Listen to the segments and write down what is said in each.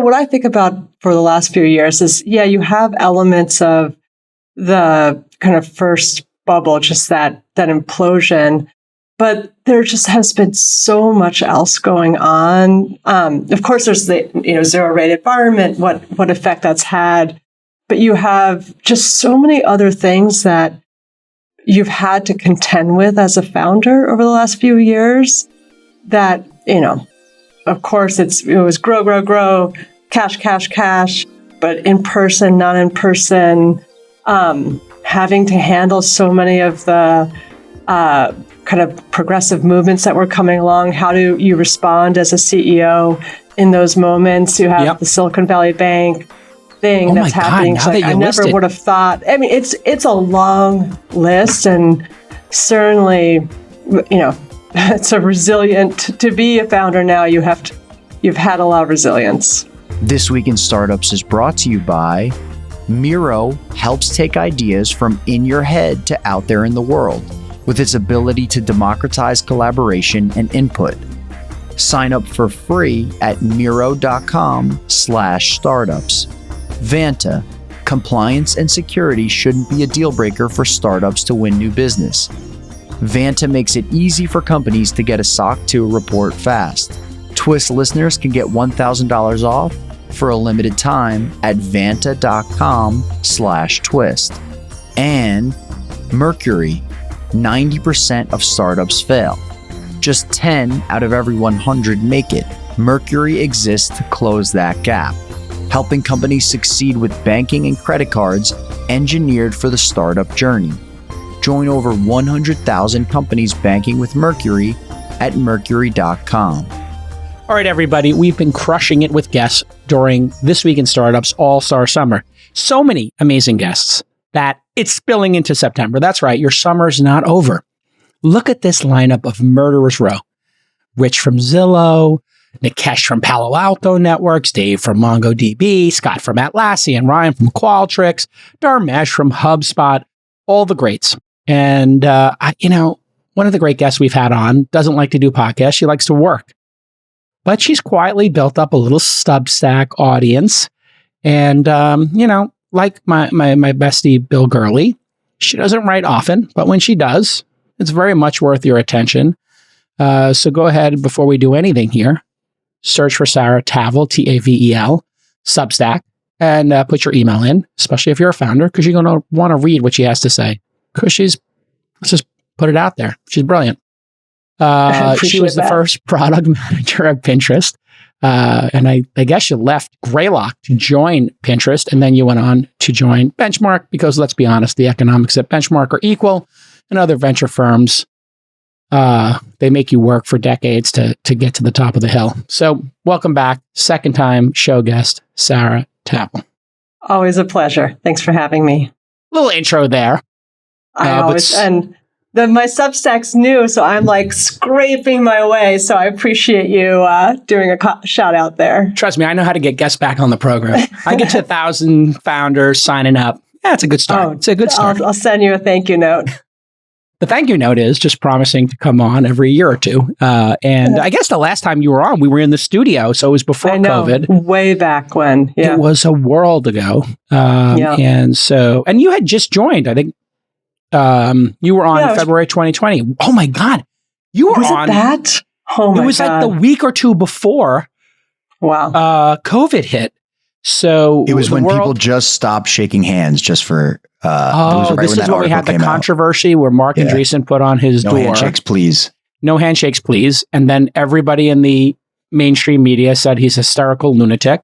what I think about for the last few years is, you have elements of the kind of first bubble, just that implosion. But there just has been so much else going on. Of course, there's the zero rate environment, what effect that's had. But you have just so many other things that you've had to contend with as a founder over the last few years that, of course, it was grow, cash, but in person, not in person, having to handle so many of the kind of progressive movements that were coming along. How do you respond as a CEO in those moments? You have the Silicon Valley Bank thing that's happening. So I never would have thought. I mean, it's a long list, and certainly, it's a resilient. To be a founder now, you've had a lot of resilience. This Week in Startups is brought to you by Miro. Helps take ideas from in your head to out there in the world with its ability to democratize collaboration and input. Sign up for free at Miro.com/startups. Vanta. Compliance and security shouldn't be a deal breaker for startups to win new business. Vanta makes it easy for companies to get a SOC 2 report fast. Twist listeners can get $1,000 off for a limited time at Vanta.com/twist. And Mercury. 90% of startups fail. Just 10 out of every 100 make it. Mercury exists to close that gap, helping companies succeed with banking and credit cards engineered for the startup journey. Join over 100,000 companies banking with Mercury at Mercury.com. All right, everybody, we've been crushing it with guests during This Week in Startups All-Star Summer. So many amazing guests that it's spilling into September. That's right, your summer's not over. Look at this lineup of Murderers Row. Rich from Zillow, Nikesh from Palo Alto Networks, Dave from MongoDB, Scott from Atlassian, Ryan from Qualtrics, Dharmesh from HubSpot, all the greats. And, one of the great guests we've had on doesn't like to do podcasts. She likes to work. But she's quietly built up a little Substack audience. And, like my bestie, Bill Gurley, she doesn't write often, but when she does, it's very much worth your attention. So go ahead, before we do anything here, search for Sarah Tavel, Tavel, Substack, and put your email in, especially if you're a founder, because you're going to want to read what she has to say. Because let's just put it out there. She's brilliant. She was the first product manager at Pinterest. And I guess you left Greylock to join Pinterest, and then you went on to join Benchmark, because let's be honest, the economics at Benchmark are equal, and other venture firms, they make you work for decades to get to the top of the hill. So welcome back. Second time show guest, Sarah Tavel. Always a pleasure. Thanks for having me. Little intro there. My Substack's new, so I'm like scraping my way. So I appreciate you doing a shout out there. Trust me, I know how to get guests back on the program. I get to 1,000 founders signing up. Yeah, it's a good start. It's a good start. I'll send you a thank you note. The thank you note is just promising to come on every year or two. And I guess the last time you were on, we were in the studio, so it was before COVID. Way back when. Yeah. It was a world ago. And you had just joined, I think. You were on February 2020. Oh my God. You were on that? Oh my God. It was like the week or two before COVID hit. So it was when people just stopped shaking hands just for this is when we had the controversy where Mark Andreessen put on his door. No handshakes, please. No handshakes, please. And then everybody in the mainstream media said he's a hysterical lunatic.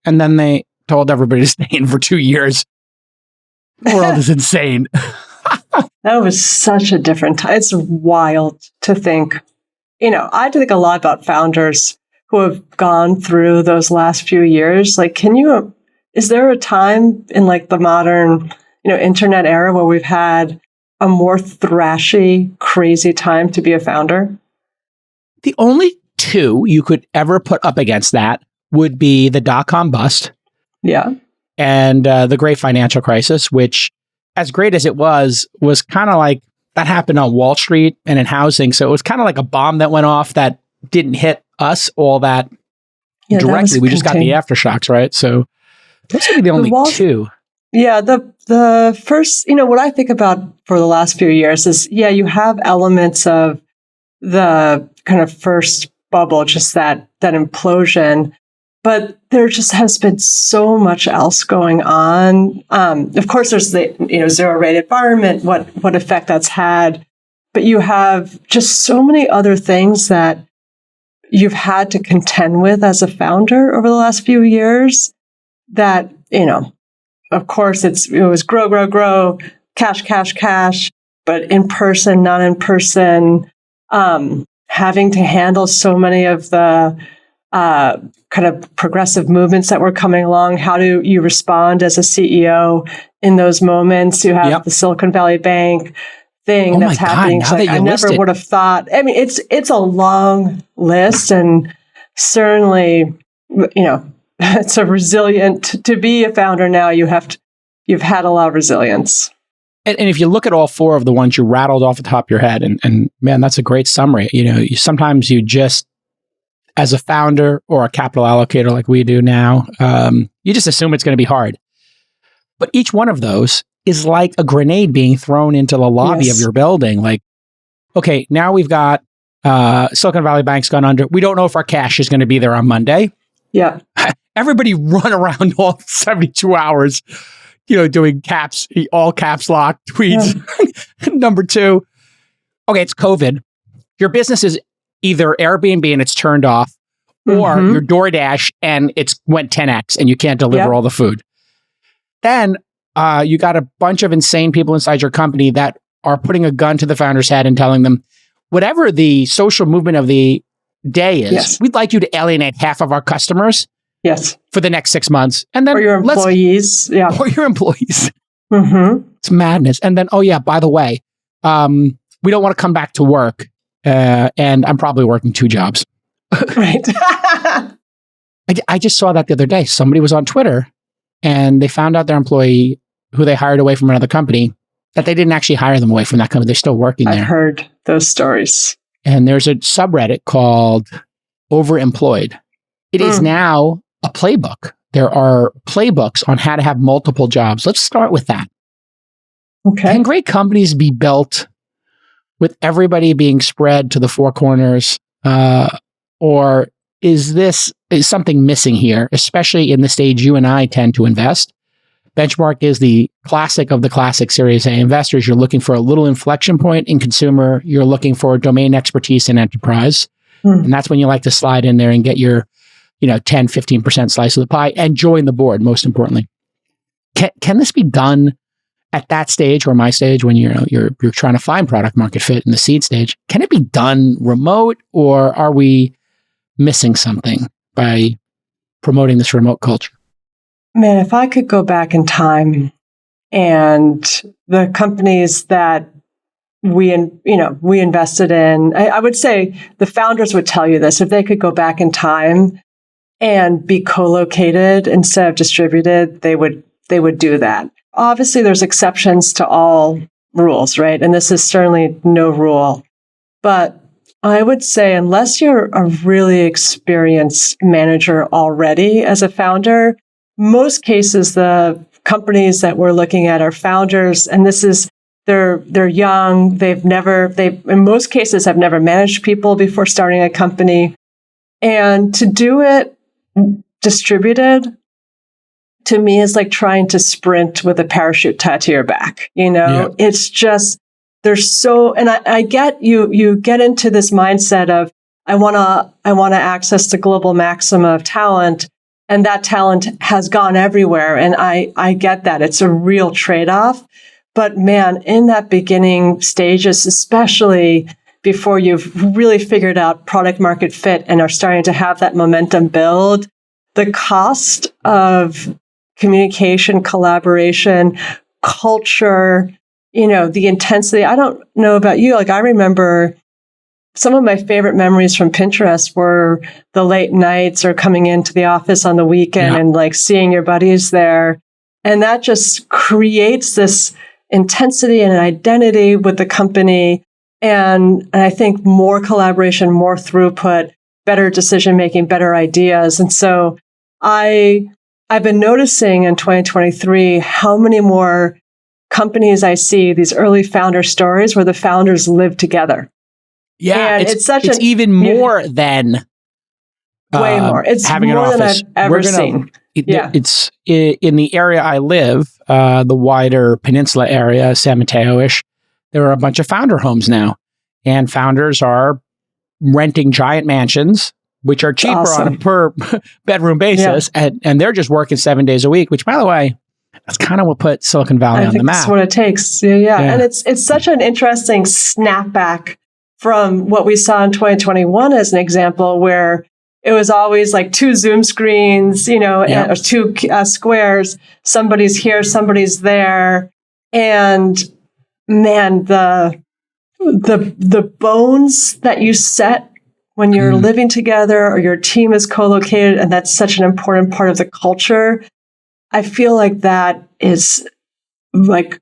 And then they told everybody to stay in for 2 years. The world is insane. That was such a different time. It's wild to think. I think a lot about founders who have gone through those last few years. Like, is there a time in like the modern, internet era where we've had a more thrashy, crazy time to be a founder? The only two you could ever put up against that would be the dot-com bust. Yeah. And the great financial crisis, which, as great as it was kind of like that happened on Wall Street and in housing. So it was kind of like a bomb that went off that didn't hit us all that directly. We just got the aftershocks, right? So those would be the only two. Yeah, the first, what I think about for the last few years is, you have elements of the kind of first bubble, just that implosion. But there just has been so much else going on. Of course, there's the zero rate environment, what effect that's had. But you have just so many other things that you've had to contend with as a founder over the last few years that, of course, it was grow, cash, but in person, not in person, having to handle so many of the kind of progressive movements that were coming along. How do you respond as a CEO in those moments? You have the Silicon Valley Bank thing that's happening. God, I never would have thought. I mean, it's a long list, and certainly, it's a resilient to be a founder now. You've had a lot of resilience. And if you look at all four of the ones you rattled off the top of your head, and man, that's a great summary. Sometimes you just, as a founder or a capital allocator like we do now, you just assume it's going to be hard. But each one of those is like a grenade being thrown into the lobby of your building. Like, okay, now we've got Silicon Valley Bank's gone under. We don't know if our cash is going to be there on Monday. Yeah. Everybody run around all 72 hours, doing all caps lock tweets. Yeah. Number two, okay, it's COVID. Your business is either Airbnb and it's turned off, or your DoorDash and it's went 10x and you can't deliver all the food. Then you got a bunch of insane people inside your company that are putting a gun to the founder's head and telling them, whatever the social movement of the day is, we'd like you to alienate half of our customers for the next 6 months. And then or your employees. Or your employees. Mm-hmm. It's madness. And then, by the way, we don't want to come back to work. And I'm probably working 2 jobs. Right. I just saw that the other day. Somebody was on Twitter and they found out their employee who they hired away from another company, that they didn't actually hire them away from that company. They're still working there. I've heard those stories. And there's a subreddit called Overemployed. It is now a playbook. There are playbooks on how to have multiple jobs. Let's start with that. Okay. Can great companies be built with everybody being spread to the 4 corners? Or is something missing here, especially in the stage you and I tend to invest? Benchmark is the classic of the classic Series A investors. You're looking for a little inflection point in consumer. You're looking for domain expertise in enterprise. And that's when you like to slide in there and get your 10, 15% slice of the pie and join the board, most importantly. Can this be done at that stage, or my stage, when you're trying to find product market fit in the seed stage? Can it be done remote, or are we missing something by promoting this remote culture? Man, if I could go back in time, and the companies that we invested in, I would say the founders would tell you this: if they could go back in time and be co-located instead of distributed, they would do that. Obviously, there's exceptions to all rules, right? And this is certainly no rule. But I would say, unless you're a really experienced manager already as a founder, most cases, the companies that we're looking at are founders, and they're young. They in most cases have never managed people before starting a company. And to do it distributed, to me, is like trying to sprint with a parachute tied to your back. It's just, there's so, and I get you get into this mindset of, I want to access the global maxima of talent, and that talent has gone everywhere. And I get that. It's a real trade-off. But man, in that beginning stages, especially before you've really figured out product market fit and are starting to have that momentum build, the cost of communication, collaboration, culture, the intensity. I don't know about you. Like, I remember some of my favorite memories from Pinterest were the late nights or coming into the office on the weekend and like seeing your buddies there. And that just creates this intensity and an identity with the company. And I think more collaboration, more throughput, better decision making, better ideas. And so I've been noticing in 2023 how many more companies I see, these early founder stories where the founders live together. Yeah, and it's even more than way more. It's having more an than office. I've ever seen. It's in the area I live, the wider peninsula area, San Mateo-ish. There are a bunch of founder homes now, and founders are renting giant mansions, which are cheaper on a per bedroom basis, and they're just working 7 days a week. Which, by the way, that's kind of what put Silicon Valley on the map. That's what it takes. Yeah, and it's such an interesting snapback from what we saw in 2021 as an example, where it was always like two Zoom screens, or two squares. Somebody's here, somebody's there, and man, the bones that you set when you're living together or your team is co-located, and that's such an important part of the culture. I feel like that is like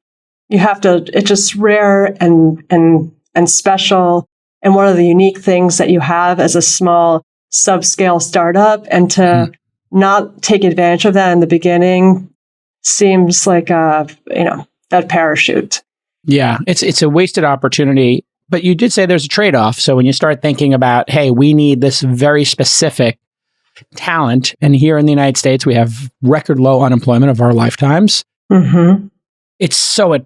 it's just rare and special, and one of the unique things that you have as a small subscale startup, and to not take advantage of that in the beginning seems like that parachute. Yeah, it's a wasted opportunity. But you did say there's a trade-off. So when you start thinking about, hey, we need this very specific talent, and here in the United States, we have record low unemployment of our lifetimes. Mm-hmm. It's so,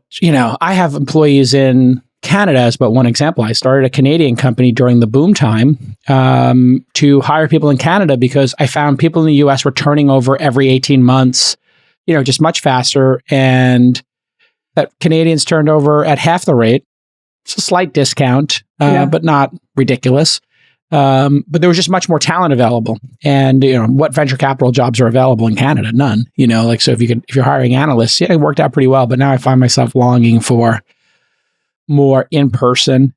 I have employees in Canada as but one example. I started a Canadian company during the boom time to hire people in Canada because I found people in the US were turning over every 18 months, just much faster. And that Canadians turned over at half the rate. It's a slight discount, but not ridiculous. But there was just much more talent available. And, what venture capital jobs are available in Canada? None, so if you're hiring analysts, it worked out pretty well. But now I find myself longing for more in-person.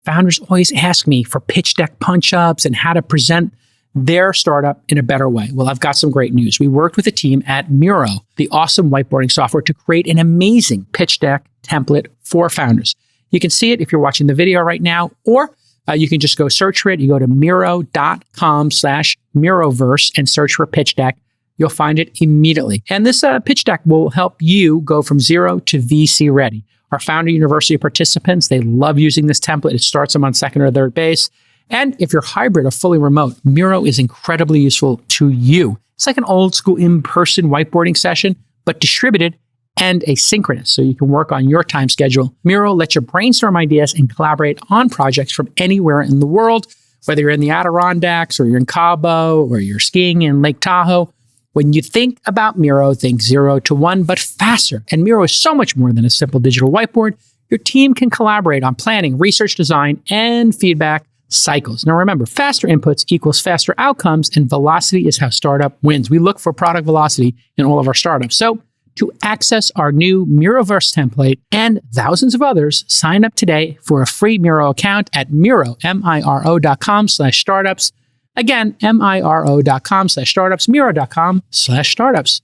Founders always ask me for pitch deck punch-ups and how to present their startup in a better way. Well, I've got some great news. We worked with a team at Miro, the awesome whiteboarding software, to create an amazing pitch deck template for founders. You can see it if you're watching the video right now, or you can just go search for it. You go to Miro.com/Miroverse and search for pitch deck. You'll find it immediately. And this pitch deck will help you go from zero to VC ready. Our Founder University participants, they love using this template. It starts them on second or third base. And if you're hybrid or fully remote, Miro is incredibly useful to you. It's like an old school in-person whiteboarding session, but distributed and asynchronous, so you can work on your time schedule. Miro lets you brainstorm ideas and collaborate on projects from anywhere in the world, whether you're in the Adirondacks or you're in Cabo or you're skiing in Lake Tahoe. When you think about Miro, think 0 to 1, but faster. And Miro is so much more than a simple digital whiteboard. Your team can collaborate on planning, research, design, and feedback cycles. Now remember, faster inputs equals faster outcomes, and velocity is how startup wins. We look for product velocity in all of our startups. So to access our new Miroverse template and thousands of others, sign up today for a free Miro account at Miro.com/startups. Again, Miro.com/startups, Miro.com/startups.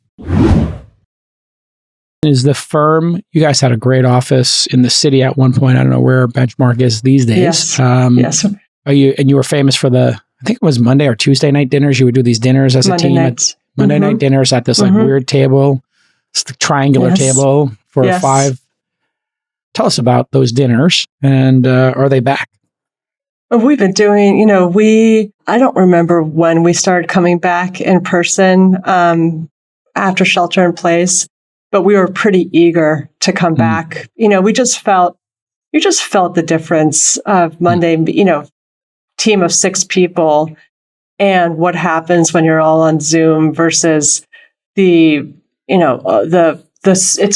Is the firm, you guys had a great office in the city at one point. I don't know where Benchmark is these days. Yes. Yes. You were famous for I think it was Monday or Tuesday night dinners. You would do these dinners as a team. Monday night dinners at this weird table. It's the triangular table for 5. Tell us about those dinners, and are they back? We've been doing, I don't remember when we started coming back in person after shelter in place, but we were pretty eager to come back. You just felt the difference of Monday, team of 6 people, and what happens when you're all on Zoom versus it's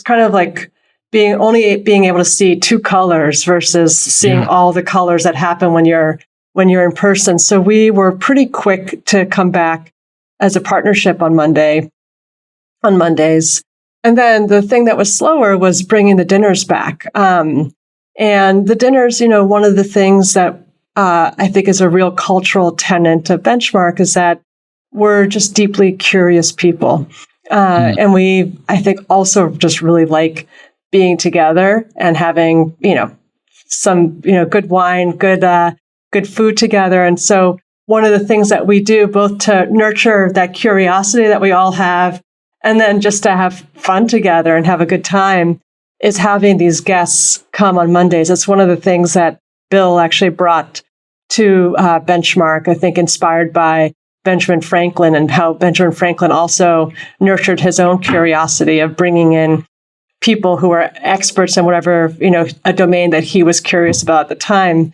kind of like being able to see 2 colors versus seeing all the colors that happen when you're in person. So we were pretty quick to come back as a partnership on Mondays. And then the thing that was slower was bringing the dinners back. And the dinners, one of the things that I think is a real cultural tenet of Benchmark is that we're just deeply curious people. And we, I think, also just really like being together and having, some, good wine, good food together. And so one of the things that we do both to nurture that curiosity that we all have, and then just to have fun together and have a good time, is having these guests come on Mondays. It's one of the things that Bill actually brought to Benchmark, I think inspired by Benjamin Franklin, and how Benjamin Franklin also nurtured his own curiosity of bringing in people who are experts in whatever, a domain that he was curious about at the time.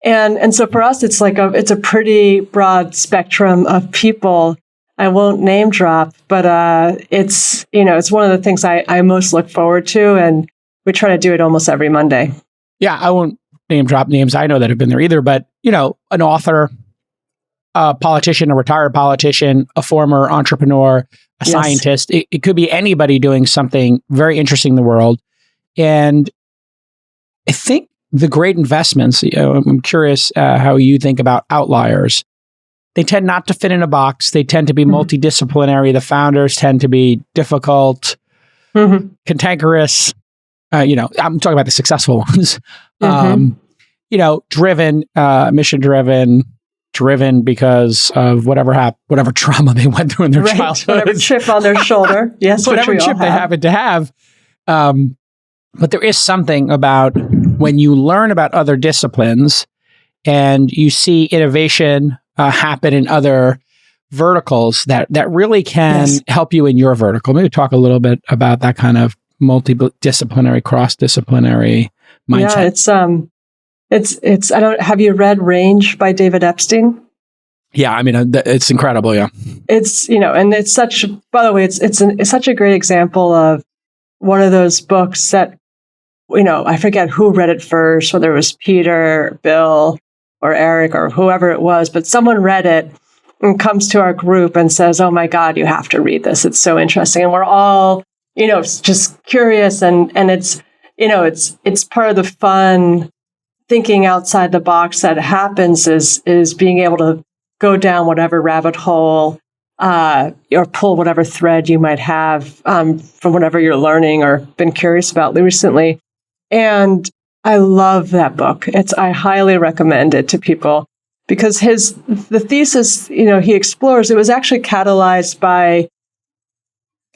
And so for us, it's it's a pretty broad spectrum of people. I won't name drop, but it's one of the things I most look forward to, and we try to do it almost every Monday. Yeah, I won't name drop names I know that have been there either, but an author, a politician, a retired politician, a former entrepreneur, a scientist. It could be anybody doing something very interesting in the world. And I think the great investments, I'm curious how you think about outliers. They tend not to fit in a box. They tend to be multidisciplinary. The founders tend to be difficult, cantankerous. I'm talking about the successful ones. Driven, mission-driven because of whatever trauma they went through in their childhood. Whatever chip on their shoulder. Yes, whatever chip they happen to have. But there is something about when you learn about other disciplines and you see innovation happen in other verticals that really can help you in your vertical. Maybe talk a little bit about that kind of multidisciplinary, cross-disciplinary mindset. Yeah, it's have you read Range by David Epstein? Yeah, I mean, it's incredible. Yeah. It's, and it's such, by the way, it's such a great example of one of those books that, I forget who read it first, whether it was Peter, Bill, or Eric, or whoever it was, but someone read it and comes to our group and says, "Oh my God, you have to read this. It's so interesting." And we're all, just curious. And it's, it's part of the fun thinking outside the box that happens is being able to go down whatever rabbit hole or pull whatever thread you might have from whatever you're learning or been curious about recently. And I love that book. I highly recommend it to people because the thesis, he explores, it was actually catalyzed by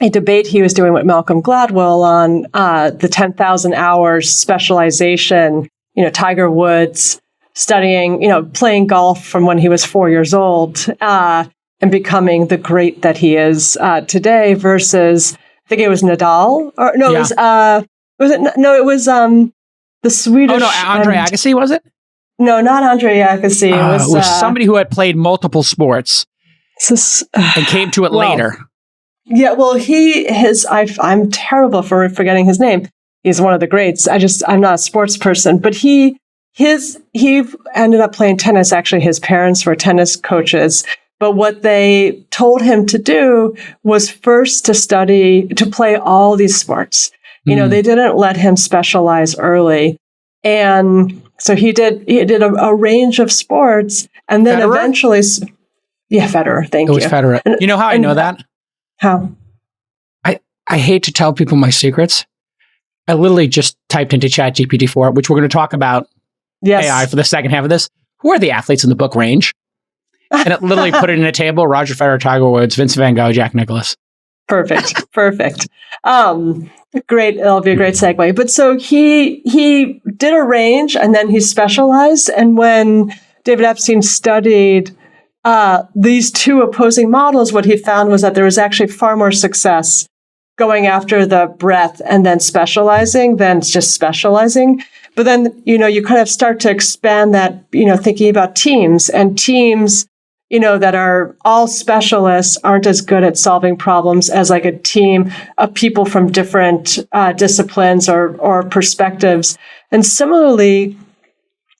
a debate he was doing with Malcolm Gladwell on the 10,000 hours specialization. Tiger Woods studying, playing golf from when he was 4 years old and becoming the great that he is today versus, I think it was Nadal or no, yeah. It was the Swedish. Oh no, Andre Agassi, was it? No, not Andre Agassi. It was somebody who had played multiple sports and came to it later. Yeah, well, I'm terrible for forgetting his name. He's one of the greats. I'm not a sports person, but he ended up playing tennis. Actually, his parents were tennis coaches. But what they told him to do was first to play all these sports. They didn't let him specialize early. And so he did a range of sports. And then Federer? Eventually, Federer, thank you. It was Federer. You know how I know that? How? I hate to tell people my secrets. I literally just typed into ChatGPT-4, which we're going to talk about AI for the second half of this. Who are the athletes in the book Range? And it literally put it in a table: Roger Federer, Tiger Woods, Vincent van Gogh, Jack Nicklaus. Perfect. Great. It'll be a great segue. But so he did a range and then he specialized. And when David Epstein studied these two opposing models, what he found was that there was actually far more success going after the breadth and then specializing than just specializing. But then, you kind of start to expand that, thinking about teams that are all specialists aren't as good at solving problems as like a team of people from different disciplines or perspectives. And similarly,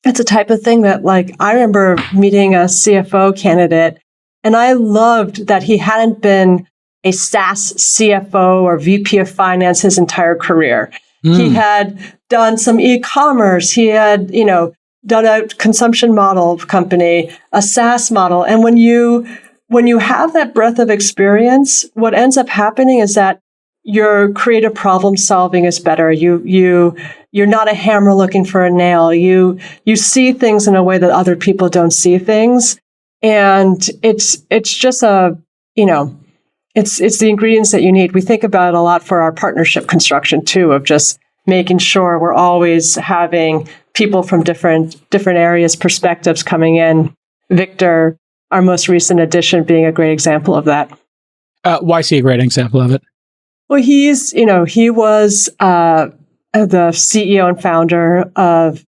it's a type of thing that I remember meeting a CFO candidate and I loved that he hadn't been a SaaS CFO or VP of finance his entire career. He had done some e-commerce. He had, done a consumption model company, a SaaS model. And when you have that breadth of experience, what ends up happening is that your creative problem solving is better. You're not a hammer looking for a nail. You see things in a way that other people don't see things. And it's just it's the ingredients that you need. We think about it a lot for our partnership construction too, of just making sure we're always having people from different areas, perspectives coming in. Victor, our most recent addition, being a great example of that. Why is he a great example of it? Well, he was the CEO and founder of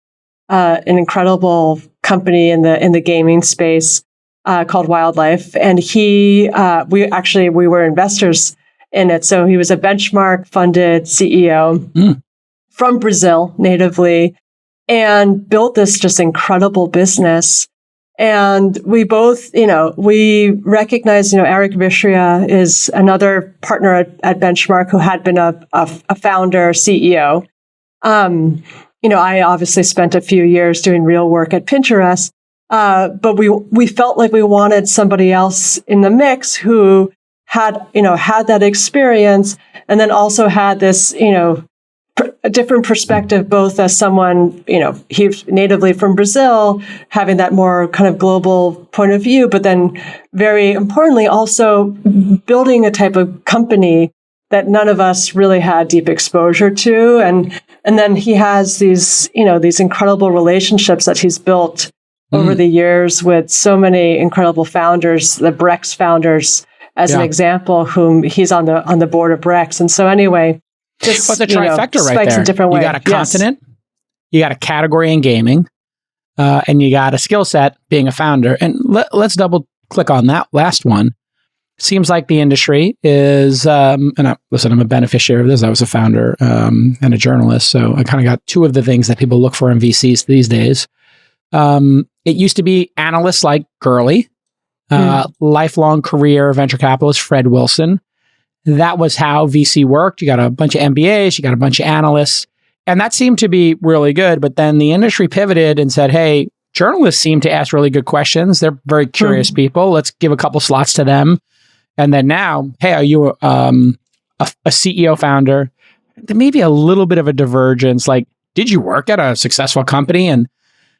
an incredible company in the gaming space called Wildlife, and we were investors in it. So he was a benchmark funded CEO from Brazil natively, and built this just incredible business. And we both, we recognize, Eric Vishria is another partner at Benchmark who had been a founder, CEO. I obviously spent a few years doing real work at Pinterest, but we felt like we wanted somebody else in the mix who had that experience, and then also had this, a different perspective, both as someone, he's natively from Brazil, having that more kind of global point of view, but then very importantly, also building a type of company that none of us really had deep exposure to. And then he has these incredible relationships that he's built over the years with so many incredible founders, the Brex founders, as an example, whom he's on the board of Brex. And so anyway, just, what's a trifecta right there? In different ways. You got a continent, you got a category in gaming, and you got a skill set being a founder. And let's double click on that last one. Seems like the industry is, I'm a beneficiary of this. I was a founder and a journalist, so I kind of got two of the things that people look for in VCs these days. It used to be analysts like Gurley, lifelong career venture capitalist Fred Wilson. That was how VC worked. You got a bunch of MBAs, you got a bunch of analysts, and that seemed to be really good. But then the industry pivoted and said, hey, journalists seem to ask really good questions. They're very curious people. Let's give a couple slots to them. And then now, hey, are you a CEO founder? There may be a little bit of a divergence. Like, did you work at a successful company? And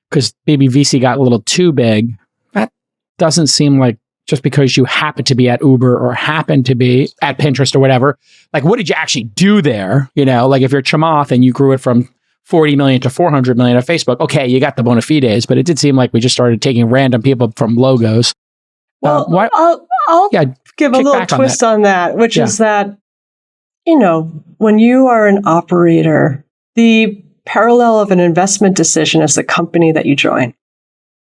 because maybe VC got a little too big, that doesn't seem like just because you happen to be at Uber or happen to be at Pinterest or whatever. Like, what did you actually do there? Like if you're Chamath and you grew it from 40 million to 400 million at Facebook, okay, you got the bona fides, but it did seem like we just started taking random people from logos. Well, I'll give a little twist on that, which is that, when you are an operator, the parallel of an investment decision is the company that you join.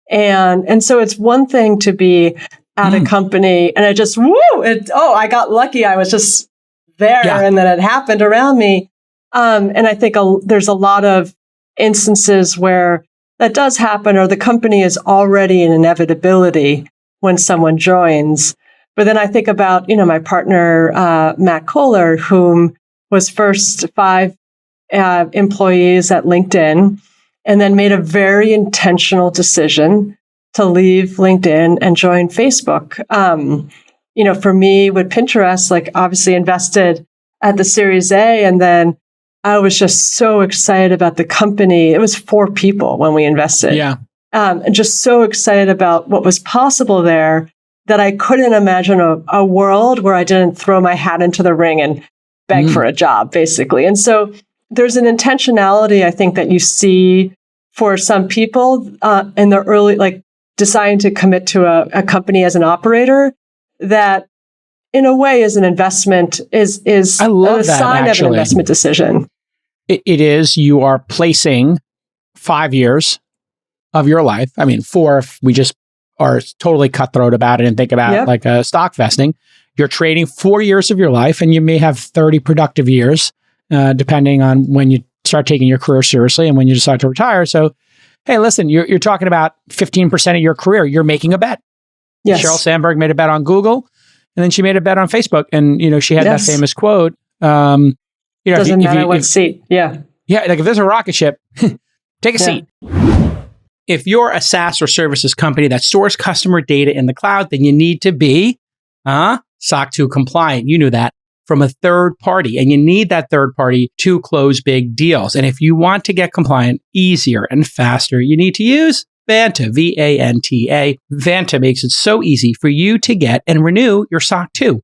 And so it's one thing to be at a company and I just, I got lucky. I was just there and then it happened around me. And I think there's a lot of instances where that does happen, or the company is already an inevitability when someone joins. But then I think about, my partner, Matt Kohler, whom was first 5 employees at LinkedIn, and then made a very intentional decision to leave LinkedIn and join Facebook. For me with Pinterest, like obviously invested at the Series A, and then I was just so excited about the company. It was 4 people when we invested. Yeah. And just so excited about what was possible there that I couldn't imagine a world where I didn't throw my hat into the ring and beg for a job, basically. And so there's an intentionality, I think, that you see for some people in the early, like deciding to commit to a company as an operator that in a way is an investment, is a sign of an investment decision. It is. You are placing 5 years of your life. I mean, 4 if we just are totally cutthroat about it and think about like a stock vesting. You're trading 4 years of your life, and you may have 30 productive years, depending on when you start taking your career seriously and when you decide to retire. So, hey, listen, you're talking about 15% of your career. You're making a bet. Yes. Sheryl Sandberg made a bet on Google, and then she made a bet on Facebook. And, she had that famous quote. Doesn't matter what seat. Yeah. Yeah. Like if there's a rocket ship, take a seat. If you're a SaaS or services company that stores customer data in the cloud, then you need to be SOC 2 compliant. You knew that, from a third party. And you need that third party to close big deals. And if you want to get compliant easier and faster, you need to use Vanta, V-A-N-T-A. Vanta makes it so easy for you to get and renew your SOC 2.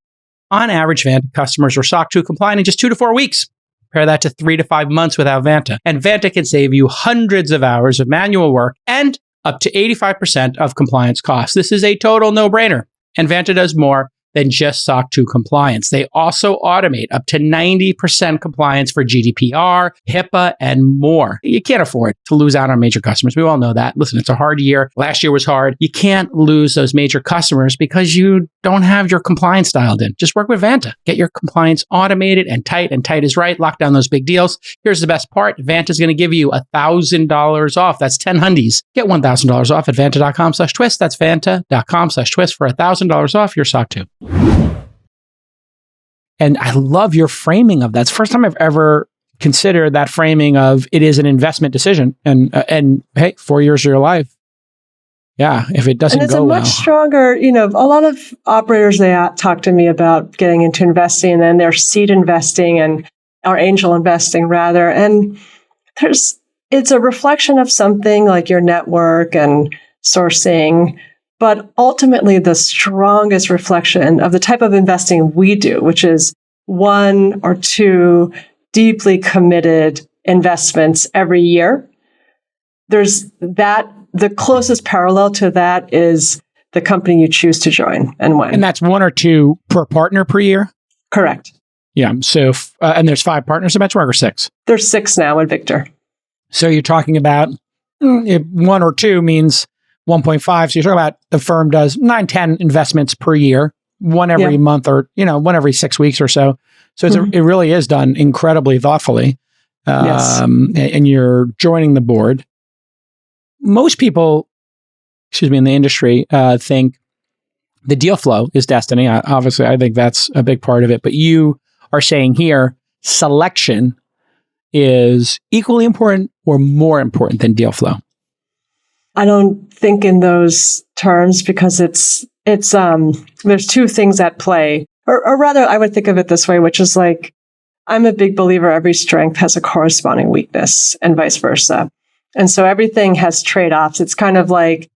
On average, Vanta customers are SOC 2 compliant in just 2 to 4 weeks. Compare that to 3 to 5 months without Vanta. And Vanta can save you hundreds of hours of manual work and up to 85% of compliance costs. This is a total no-brainer. And Vanta does more than just SOC 2 compliance. They also automate up to 90% compliance for GDPR, HIPAA, and more. You can't afford to lose out on major customers. We all know that. Listen, it's a hard year. Last year was hard. You can't lose those major customers because you don't have your compliance dialed in. Just work with Vanta. Get your compliance automated and tight is right. Lock down those big deals. Here's the best part. Vanta is going to give you $1,000 off. That's 10 hundies. Get $1,000 off at vanta.com/twist. That's vanta.com/twist for $1,000 off your SOC 2. And I love your framing of that. It's the first time I've ever considered that framing of it is an investment decision. And hey, 4 years of your life. Yeah, if it doesn't go well. And it's a much stronger, a lot of operators, they talk to me about getting into investing and then their seed investing or angel investing rather. And it's a reflection of something like your network and sourcing. But ultimately, the strongest reflection of the type of investing we do, which is 1 or 2 deeply committed investments every year, there's that. The closest parallel to that is the company you choose to join and when. And that's 1 or 2 per partner per year? Correct. Yeah. So, and there's 5 partners at Benchmark or 6? There's 6 now at Victor. So you're talking about 1 or 2 means 1.5. So you're talking about the firm does 9, 10 investments per year, one every month or, one every 6 weeks or so. So it really is done incredibly thoughtfully. Yes. And you're joining the board. Most people, in the industry, think the deal flow is destiny. Obviously, I think that's a big part of it. But you are saying here, selection is equally important or more important than deal flow. I don't think in those terms because it's there's 2 things at play, or rather, I would think of it this way, which is like I'm a big believer every strength has a corresponding weakness, and vice versa. And so everything has trade-offs. It's kind of like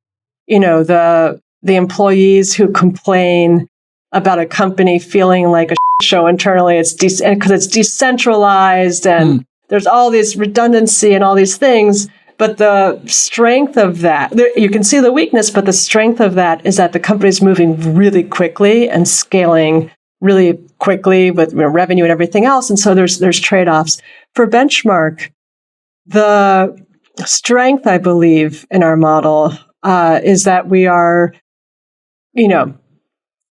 the employees who complain about a company feeling like a show internally. It's because it's decentralized and there's all this redundancy and all these things. But the strength of that, you can see the weakness, but the strength of that is that the company's moving really quickly and scaling really quickly with revenue and everything else. And so there's trade-offs. For Benchmark, the strength, I believe, in our model is that we are,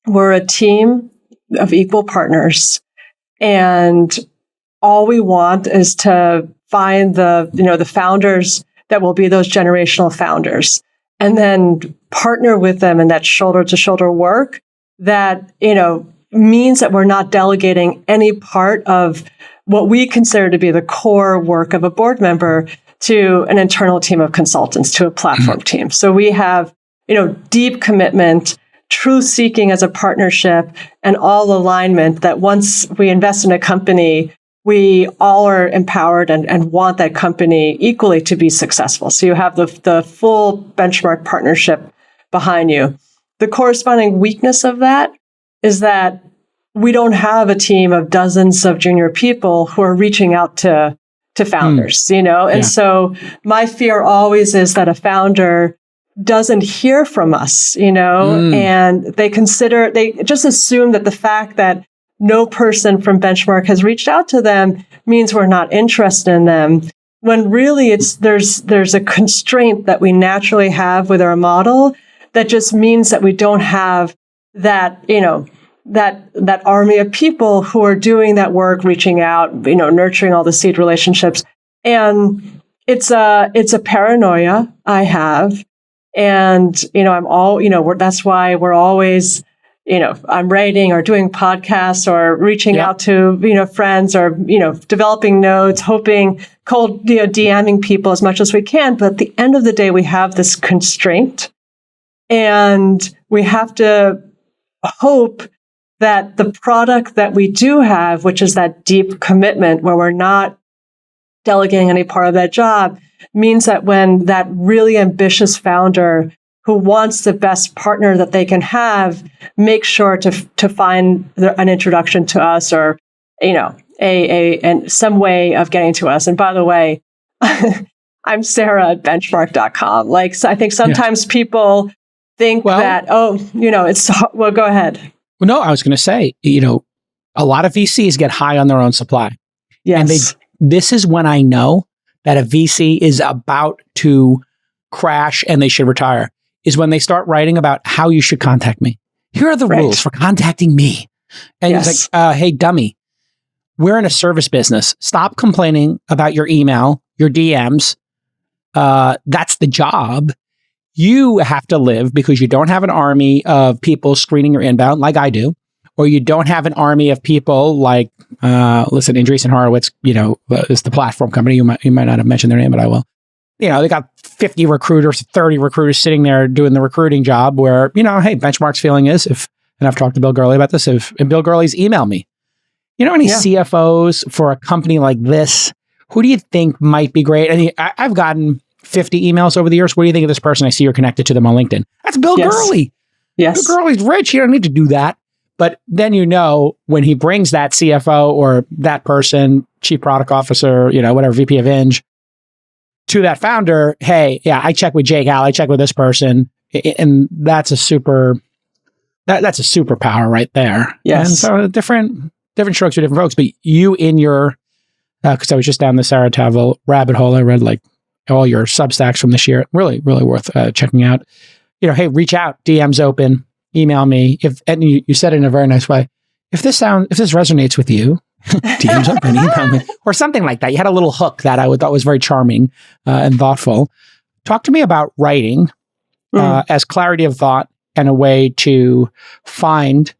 we're a team of equal partners. And all we want is to find the founders that will be those generational founders, and then partner with them in that shoulder to shoulder work that, means that we're not delegating any part of what we consider to be the core work of a board member to an internal team of consultants, to a platform team. So we have, deep commitment, truth seeking as a partnership, and all alignment that once we invest in a company, we all are empowered and want that company equally to be successful. So you have the full Benchmark partnership behind you. The corresponding weakness of that is that we don't have a team of dozens of junior people who are reaching out to founders, And so my fear always is that a founder doesn't hear from us, and they just assume that the fact that no person from Benchmark has reached out to them means we're not interested in them. When really there's a constraint that we naturally have with our model that just means that we don't have that, that army of people who are doing that work, reaching out, nurturing all the seed relationships. And it's a paranoia I have. And, that's why we're always, I'm writing or doing podcasts or reaching out to, friends or, developing notes, hoping, cold, DMing people as much as we can. But at the end of the day, we have this constraint and we have to hope that the product that we do have, which is that deep commitment where we're not delegating any part of that job means that when that really ambitious founder who wants the best partner that they can have, make sure to find an introduction to us, or, and some way of getting to us. And by the way, I'm Sarah at benchmark.com. So I think sometimes people think that, well, go ahead. Well, no, I was going to say, a lot of VCs get high on their own supply. Yes. And this is when I know that a VC is about to crash and they should retire, is when they start writing about how you should contact me. Here are the rules for contacting me. And it's like, hey, dummy, we're in a service business. Stop complaining about your email, your DMs. That's the job. You have to live because you don't have an army of people screening your inbound like I do, or you don't have an army of people like, Andreessen Horowitz, is the platform company. You might not have mentioned their name, but I will. They got 50 recruiters, 30 recruiters sitting there doing the recruiting job where, hey, Benchmark's feeling is and I've talked to Bill Gurley about this, and Bill Gurley's emailed me. Any CFOs for a company like this, who do you think might be great? And I've gotten 50 emails over the years. What do you think of this person? I see you're connected to them on LinkedIn. That's Bill Gurley. Yes. Bill Gurley's rich. You don't need to do that. But then, when he brings that CFO or that person, chief product officer, whatever, VP of Eng, to that founder, hey, I check with Jake Al, I check with this person. And that's a superpower right there. Yes. And so different strokes for different folks. But you in your, because I was just down the Sarah Tavel rabbit hole, I read all your Substacks from this year. Really, really worth checking out. Hey, reach out, DM's open, email me. And you said it in a very nice way. If this resonates with you, DM's open, email me, or something like that. You had a little hook that I thought was very charming and thoughtful. Talk to me about writing as clarity of thought and a way to find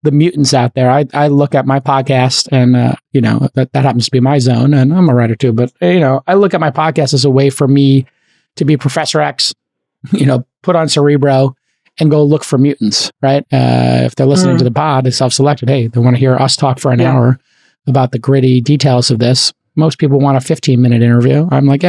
the mutants out there. I look at my podcast and, that happens to be my zone, and I'm a writer too, but, I look at my podcast as a way for me to be Professor X, put on Cerebro and go look for mutants, right? If they're listening to the pod, it's self-selected. Hey, they want to hear us talk for an hour about the gritty details of this. Most people want a 15-minute interview. I'm like,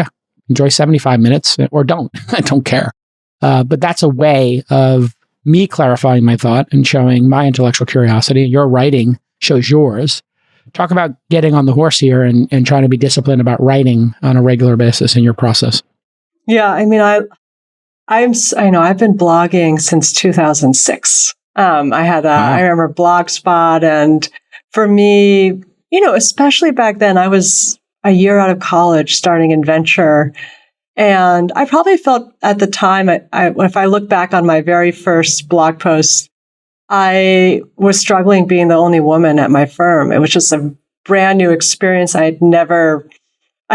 enjoy 75 minutes or don't. I don't care. But that's a way of me clarifying my thought and showing my intellectual curiosity. Your writing shows yours. Talk about getting on the horse here and trying to be disciplined about writing on a regular basis in your process. Yeah, I mean, I've been blogging since 2006. I remember Blogspot, and for me, especially back then, I was a year out of college starting in venture. And I probably felt at the time, if I look back on my very first blog post, I was struggling being the only woman at my firm. It was just a brand new experience I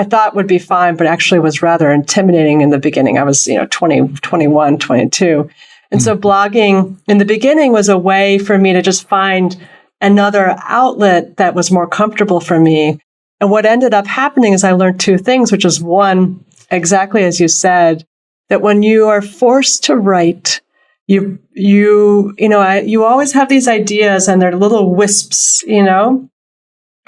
thought would be fine, but actually was rather intimidating in the beginning. I was, 20, 21, 22. And so blogging in the beginning was a way for me to just find another outlet that was more comfortable for me. And what ended up happening is I learned two things, which is one, exactly as you said, that when you are forced to write, you always have these ideas and they're little wisps, and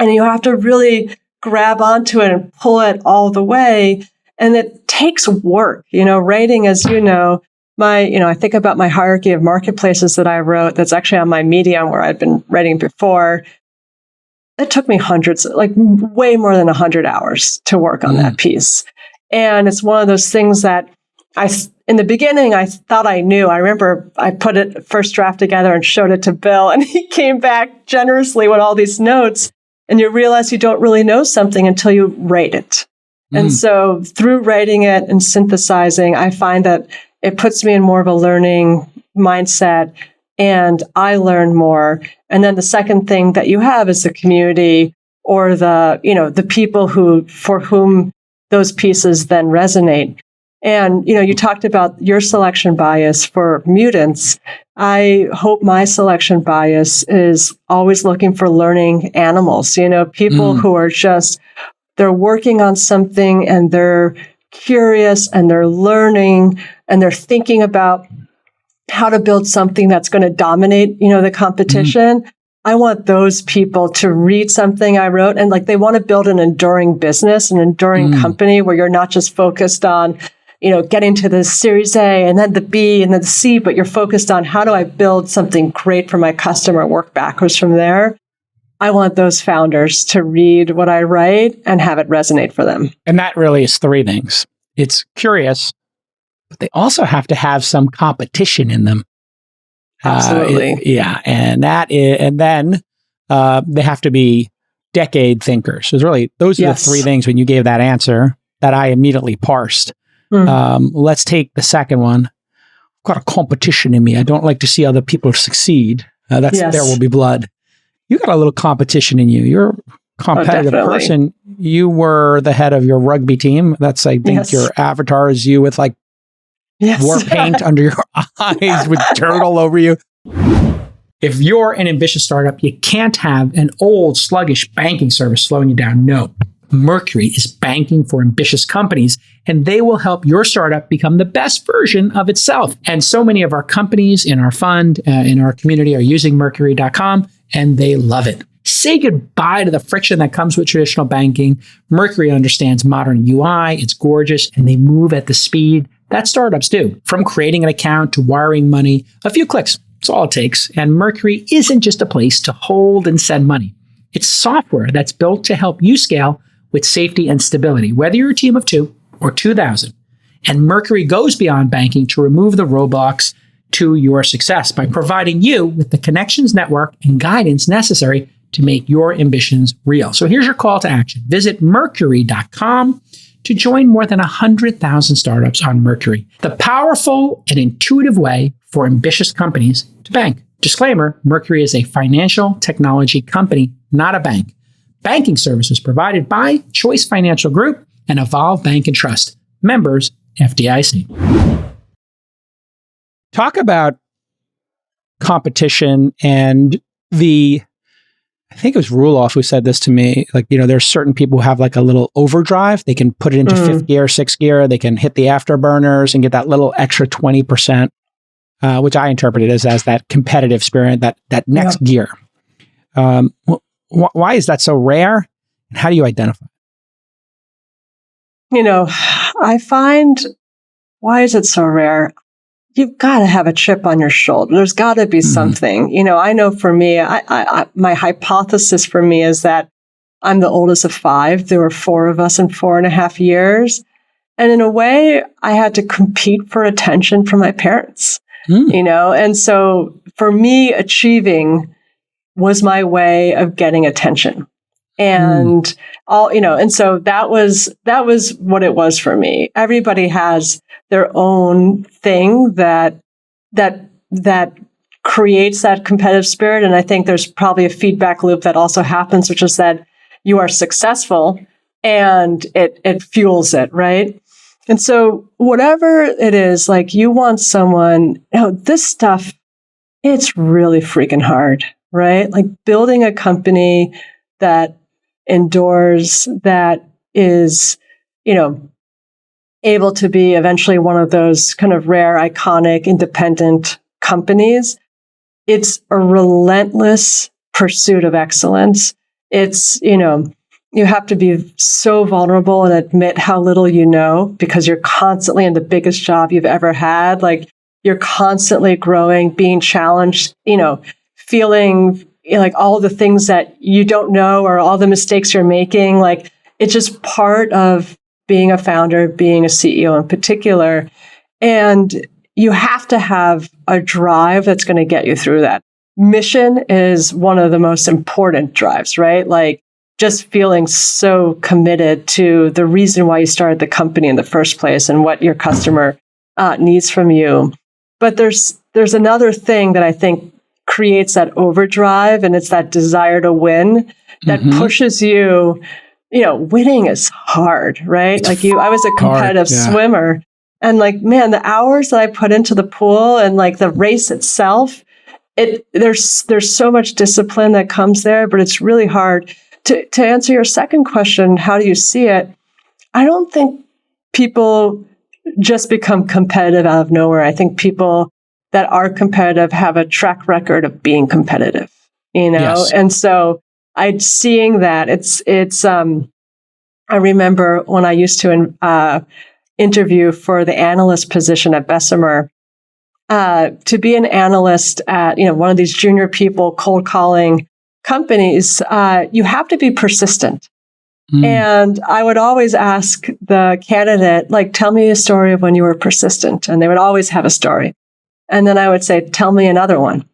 you have to really grab onto it and pull it all the way. And it takes work, writing, as I think about my hierarchy of marketplaces that I wrote, that's actually on my Medium where I'd been writing before. It took me way more than 100 hours to work on that piece. And it's one of those things that in the beginning, I thought I knew. I remember I put it first draft together and showed it to Bill, and he came back generously with all these notes. And you realize you don't really know something until you write it. And so through writing it and synthesizing, I find that it puts me in more of a learning mindset, and I learn more. And then the second thing that you have is the community, or the people for whom those pieces then resonate. And, you talked about your selection bias for mutants. I hope my selection bias is always looking for learning animals, people who are they're working on something and they're curious and they're learning and they're thinking about how to build something that's going to dominate, the competition. I want those people to read something I wrote and like they want to build an enduring business, an enduring company where you're not just focused on, getting to the Series A and then the B and then the C, but you're focused on how do I build something great for my customer, work backwards from there. I want those founders to read what I write and have it resonate for them. And that really is three things. It's curious, but they also have to have some competition in them. Absolutely. And then they have to be decade thinkers. So really, those are the three things when you gave that answer that I immediately parsed. Let's take the second one. I've got a competition in me. I don't like to see other people succeed. There will be blood. You got a little competition in you. You're a competitive person. You were the head of your rugby team. That's, I think, your avatar is you with like war paint under your eyes with dirt all over you. If you're an ambitious startup, you can't have an old, sluggish banking service slowing you down. No. Mercury is banking for ambitious companies, and they will help your startup become the best version of itself. And so many of our companies in our fund, in our community are using Mercury.com, and they love it. Say goodbye to the friction that comes with traditional banking. Mercury understands modern UI, it's gorgeous, and they move at the speed that startups do. From creating an account to wiring money, a few clicks, that's all it takes. And Mercury isn't just a place to hold and send money. It's software that's built to help you scale with safety and stability, whether you're a team of 2 or 2,000. And Mercury goes beyond banking to remove the roadblocks to your success by providing you with the connections, network, and guidance necessary to make your ambitions real. So here's your call to action. Visit Mercury.com to join more than 100,000 startups on Mercury, the powerful and intuitive way for ambitious companies to bank. Disclaimer, Mercury is a financial technology company, not a bank. Banking services provided by Choice Financial Group and Evolve Bank and Trust. Members, FDIC. Talk about competition and I think it was Ruloff who said this to me, like, there's certain people who have like a little overdrive. They can put it into fifth gear, sixth gear. They can hit the afterburners and get that little extra 20%, which I interpreted as that competitive spirit, that next gear. Why is that so rare? And how do you identify it? I find, why is it so rare? You've got to have a chip on your shoulder. There's got to be something. I know for me, my hypothesis for me is that I'm the oldest of 5. There were 4 of us in 4.5 years. And in a way, I had to compete for attention from my parents, And so for me, achieving was my way of getting attention. And and so that was what it was for me. Everybody has their own thing that creates that competitive spirit. And I think there's probably a feedback loop that also happens, which is that you are successful and it fuels it, right? And so whatever it is, like you want someone, this stuff, it's really freaking hard, right? Like building a company that endures, that is, able to be eventually one of those kind of rare, iconic, independent companies. It's a relentless pursuit of excellence. It's, you have to be so vulnerable and admit how little you know because you're constantly in the biggest job you've ever had. Like you're constantly growing, being challenged, feeling like all the things that you don't know or all the mistakes you're making. Like it's just part of being a founder, being a CEO in particular. And you have to have a drive that's going to get you through that. Mission is one of the most important drives, right? Like just feeling so committed to the reason why you started the company in the first place and what your customer needs from you. But there's another thing that I think creates that overdrive, and it's that desire to win that pushes you. Winning is hard, right? Like I was a competitive swimmer, and like, man, the hours that I put into the pool and like the race itself, there's so much discipline that comes there, but it's really hard. To answer your second question, how do you see it? I don't think people just become competitive out of nowhere. I think people that are competitive have a track record of being competitive. Yes. And so I'm seeing that I remember when I used to interview for the analyst position at Bessemer, to be an analyst at, one of these junior people cold calling companies, you have to be persistent. And I would always ask the candidate, like, tell me a story of when you were persistent. And they would always have a story. And then I would say, tell me another one.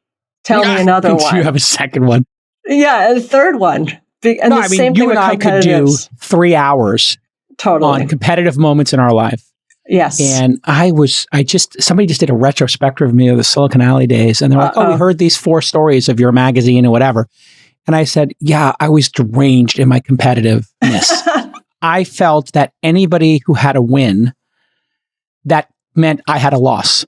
Tell me another one. You have a second one. Yeah, a third one. And no, same thing you and I could do 3 hours on competitive moments in our life. Yes. And somebody just did a retrospective of me of the Silicon Alley days. And they're like, we heard these 4 stories of your magazine and whatever. And I said, yeah, I was deranged in my competitiveness. I felt that anybody who had a win, that meant I had a loss.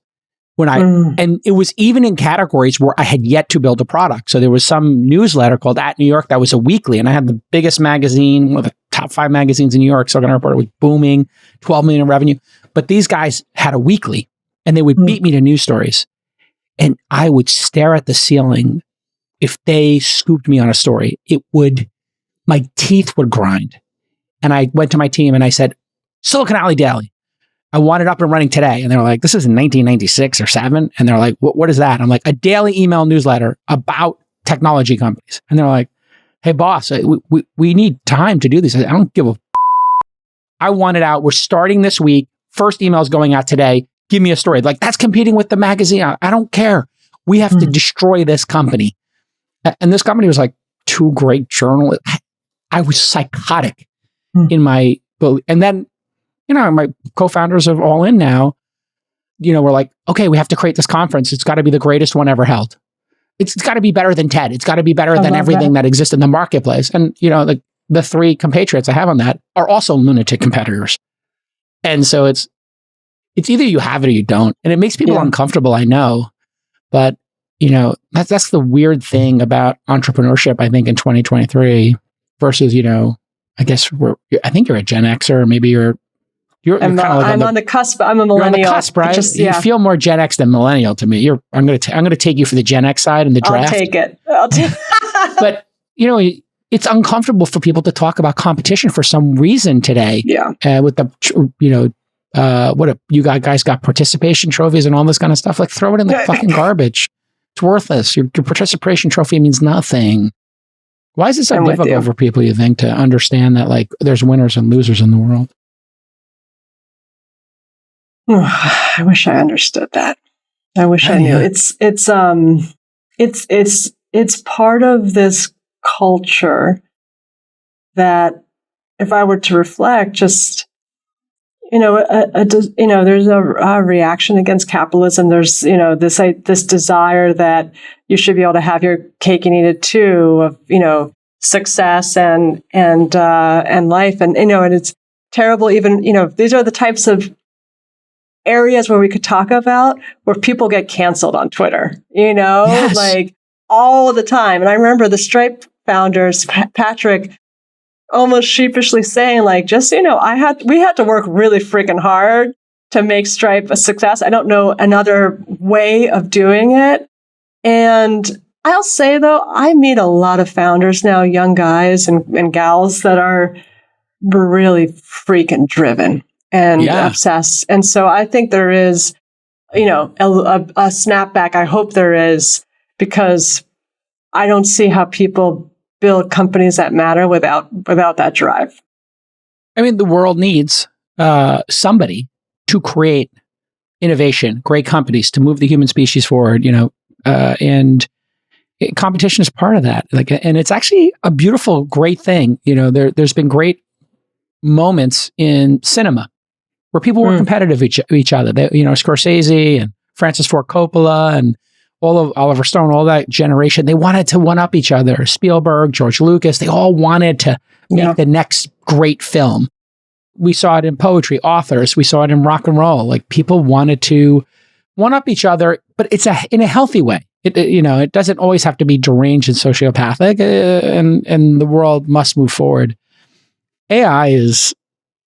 And it was even in categories where I had yet to build a product. So there was some newsletter called At New York that was a weekly, and I had the biggest magazine, one of the top 5 magazines in New York. Silicon Report was booming, 12 million in revenue. But these guys had a weekly, and they would beat me to news stories. And I would stare at the ceiling. If they scooped me on a story, my teeth would grind. And I went to my team and I said, Silicon Alley Daily, I want it up and running today. And they were like, this is in 1996 or 7. And they're like, what is that? I'm like, a daily email newsletter about technology companies. And they're like, hey boss, we need time to do this. I don't give a I want it out. We're starting this week. First email is going out today. Give me a story. Like, that's competing with the magazine. I don't care. We have to destroy this company. And this company was like 2 great journalists. I was psychotic in my, and then, my co-founders of All In now, we're like, okay, we have to create this conference. It's got to be the greatest one ever held. It's got to be better than TED. It's got to be better than everything that exists in the marketplace. And, the 3 compatriots I have on that are also lunatic competitors. And so it's either you have it or you don't. And it makes people uncomfortable, I know. But, that's the weird thing about entrepreneurship, I think, in 2023 versus, I guess I think you're a Gen Xer, or maybe you're I'm on the cusp. I'm a millennial. You're on the cusp, right? You feel more Gen X than millennial to me. I'm going to take you for the Gen X side in the draft. I'll take it. But it's uncomfortable for people to talk about competition for some reason today. Yeah. With the you guys got participation trophies and all this kind of stuff. Like, throw it in the fucking garbage. It's worthless. Your participation trophy means nothing. Why is it so difficult for people, you think, to understand that, like, there's winners and losers in the world? I wish I understood that. I wish I knew. It's part of this culture that, if I were to reflect, just there's a reaction against capitalism. There's this desire that you should be able to have your cake and eat it too, of success and life, and and it's terrible. Even these are the types of areas where we could talk about where people get canceled on Twitter, like all the time. And I remember the Stripe founders, Patrick, almost sheepishly saying, like, just, we had to work really freaking hard to make Stripe a success. I don't know another way of doing it. And I'll say, though, I meet a lot of founders now, young guys and gals that are really freaking driven and obsessed. And so I think there is, a snapback. I hope there is, because I don't see how people build companies that matter without that drive. I mean, the world needs somebody to create innovation, great companies to move the human species forward, and competition is part of that. And it's actually a beautiful, great thing. There's been great moments in cinema where people were competitive each other. Scorsese and Francis Ford Coppola and all of Oliver Stone, all that generation, they wanted to one-up each other. Spielberg, George Lucas, they all wanted to make the next great film. We saw it in poetry, authors. We saw it in rock and roll. Like, people wanted to one-up each other, but it's in a healthy way. It doesn't always have to be deranged and sociopathic, and the world must move forward. AI is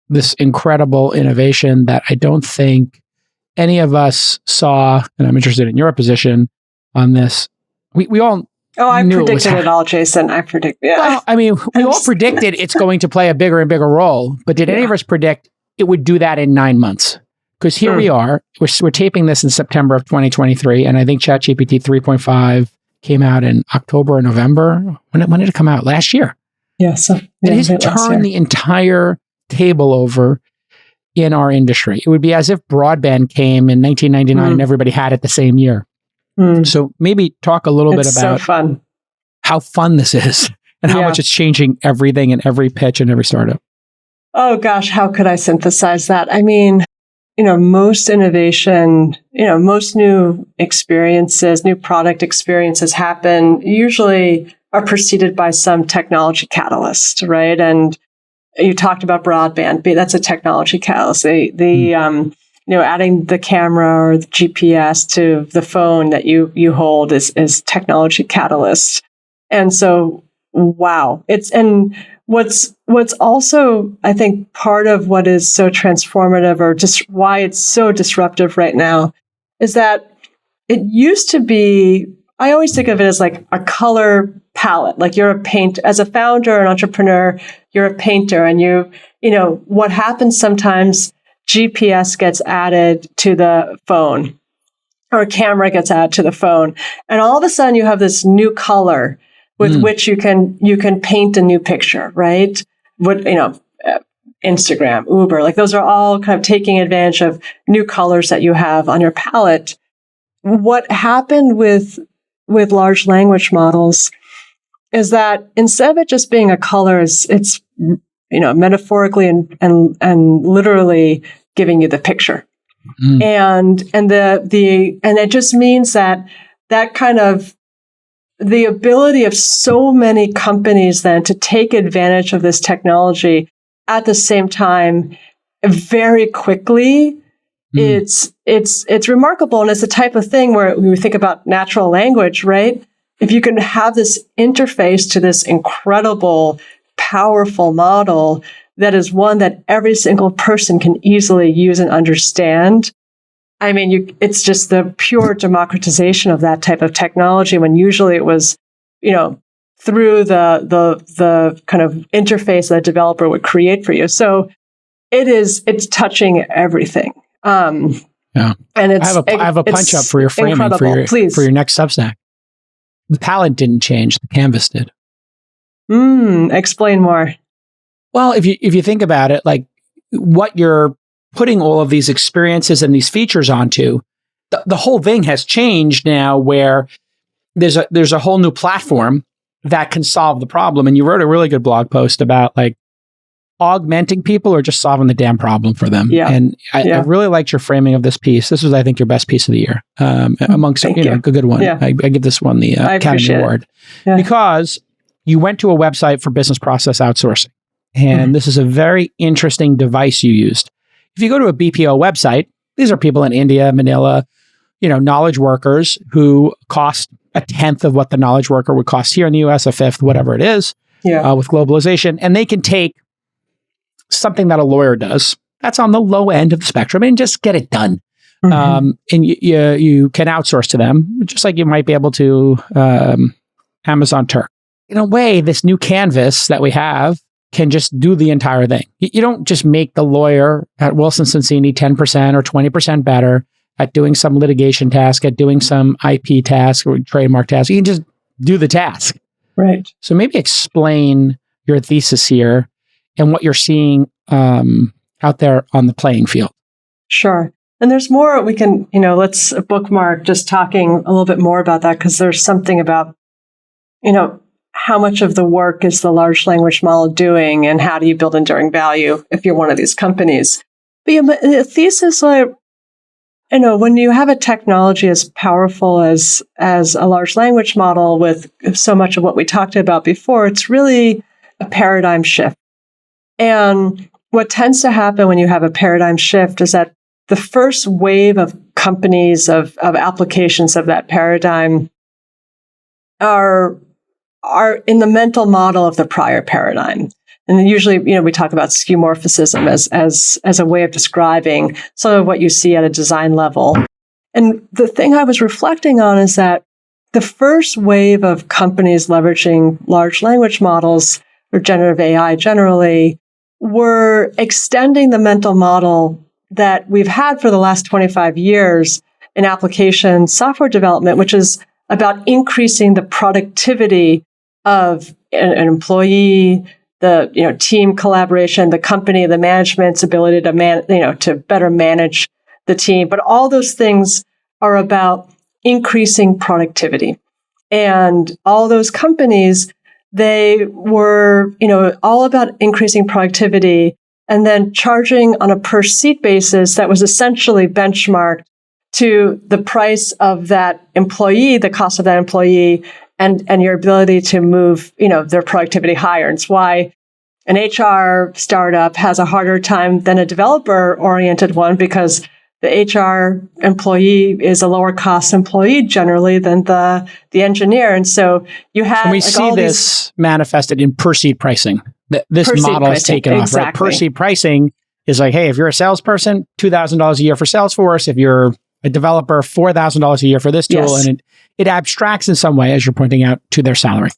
this incredible innovation that I don't think any of us saw, and I'm interested in your position on this. We all Oh, I knew predicted it all, Jason. I predicted. Yeah. Well, I mean, we all predicted it's going to play a bigger and bigger role, but did any of us predict it would do that in 9 months? Because here we are, we're taping this in September of 2023, and I think ChatGPT 3.5 came out in October or November. When did it come out? Last year. Yeah. So it has turned the entire table over in our industry. It would be as if broadband came in 1999 and everybody had it the same year. So maybe talk a little bit about how fun this is and how much it's changing everything and every pitch and every startup. Oh gosh, how could I synthesize that? I mean, most innovation, most new experiences, new product experiences usually are preceded by some technology catalyst, right? And you talked about broadband. That's a technology catalyst. Adding the camera or the GPS to the phone that you hold is technology catalyst. And so, wow. What's also, I think, part of what is so transformative or just why it's so disruptive right now is that it used to be, I always think of it as like a color palette. Like you're a painter, as a founder, an entrepreneur, you're a painter, and what happens sometimes, GPS gets added to the phone or a camera gets added to the phone. And all of a sudden you have this new color with which you can paint a new picture, right? Instagram, Uber, like those are all kind of taking advantage of new colors that you have on your palette. What happened with large language models is that instead of it just being a color, it's metaphorically and literally giving you the picture. And it just means that kind of the ability of so many companies then to take advantage of this technology at the same time very quickly, it's remarkable. And it's the type of thing where we think about natural language, right? If you can have this interface to this incredible, powerful model that is one that every single person can easily use and understand, I mean, it's just the pure democratization of that type of technology when usually it was, through the kind of interface that a developer would create for you. So it's touching everything. And it's, I have a punch up for your framing for your next Substack. The palette didn't change, the canvas did. Explain more. Well, if you think about it, like what you're putting all of these experiences and these features onto, the whole thing has changed now where there's a whole new platform that can solve the problem. And you wrote a really good blog post about like augmenting people or just solving the damn problem for them. Yeah. And I really liked your framing of this piece. This was, I think, your best piece of the year amongst a good one. Yeah. I give this one the Academy Award because you went to a website for business process outsourcing. And this is a very interesting device you used. If you go to a BPO website, these are people in India, Manila, knowledge workers who cost a tenth of what the knowledge worker would cost here in the US, a fifth, whatever it is, with globalization. And they can take something that a lawyer does, that's on the low end of the spectrum, and just get it done. And you can outsource to them, just like you might be able to Amazon Turk. In a way, this new canvas that we have can just do the entire thing. You don't just make the lawyer at Wilson Sonsini 10% or 20% better at doing some litigation task, at doing some IP task or trademark task. You can just do the task. Right. So maybe explain your thesis here and what you're seeing out there on the playing field. Sure. And there's more we can, let's bookmark just talking a little bit more about that because there's something about, how much of the work is the large language model doing and how do you build enduring value if you're one of these companies? But the thesis, when you have a technology as powerful as a large language model with so much of what we talked about before, it's really a paradigm shift. And what tends to happen when you have a paradigm shift is that the first wave of companies, of applications of that paradigm are in the mental model of the prior paradigm. And then usually, we talk about skeuomorphism as a way of describing some of what you see at a design level. And the thing I was reflecting on is that the first wave of companies leveraging large language models or generative AI generally were extending the mental model that we've had for the last 25 years in application software development, which is about increasing the productivity of an employee, the team collaboration, the company, the management's ability to to better manage the team. But all those things are about increasing productivity. And all those companies, they were, all about increasing productivity and then charging on a per seat basis that was essentially benchmarked to the price of that employee, the cost of that employee, and your ability to move, their productivity higher. And it's why an HR startup has a harder time than a developer-oriented one, because the HR employee is a lower cost employee generally than the engineer. And so you have, and we see this manifested in per seat pricing. This model is taken off, right? Per seat pricing is like, hey, if you're a salesperson, $2,000 a year for Salesforce. If you're a developer, $4,000 a year for this tool. Yes. And it abstracts in some way, as you're pointing out, to their salary.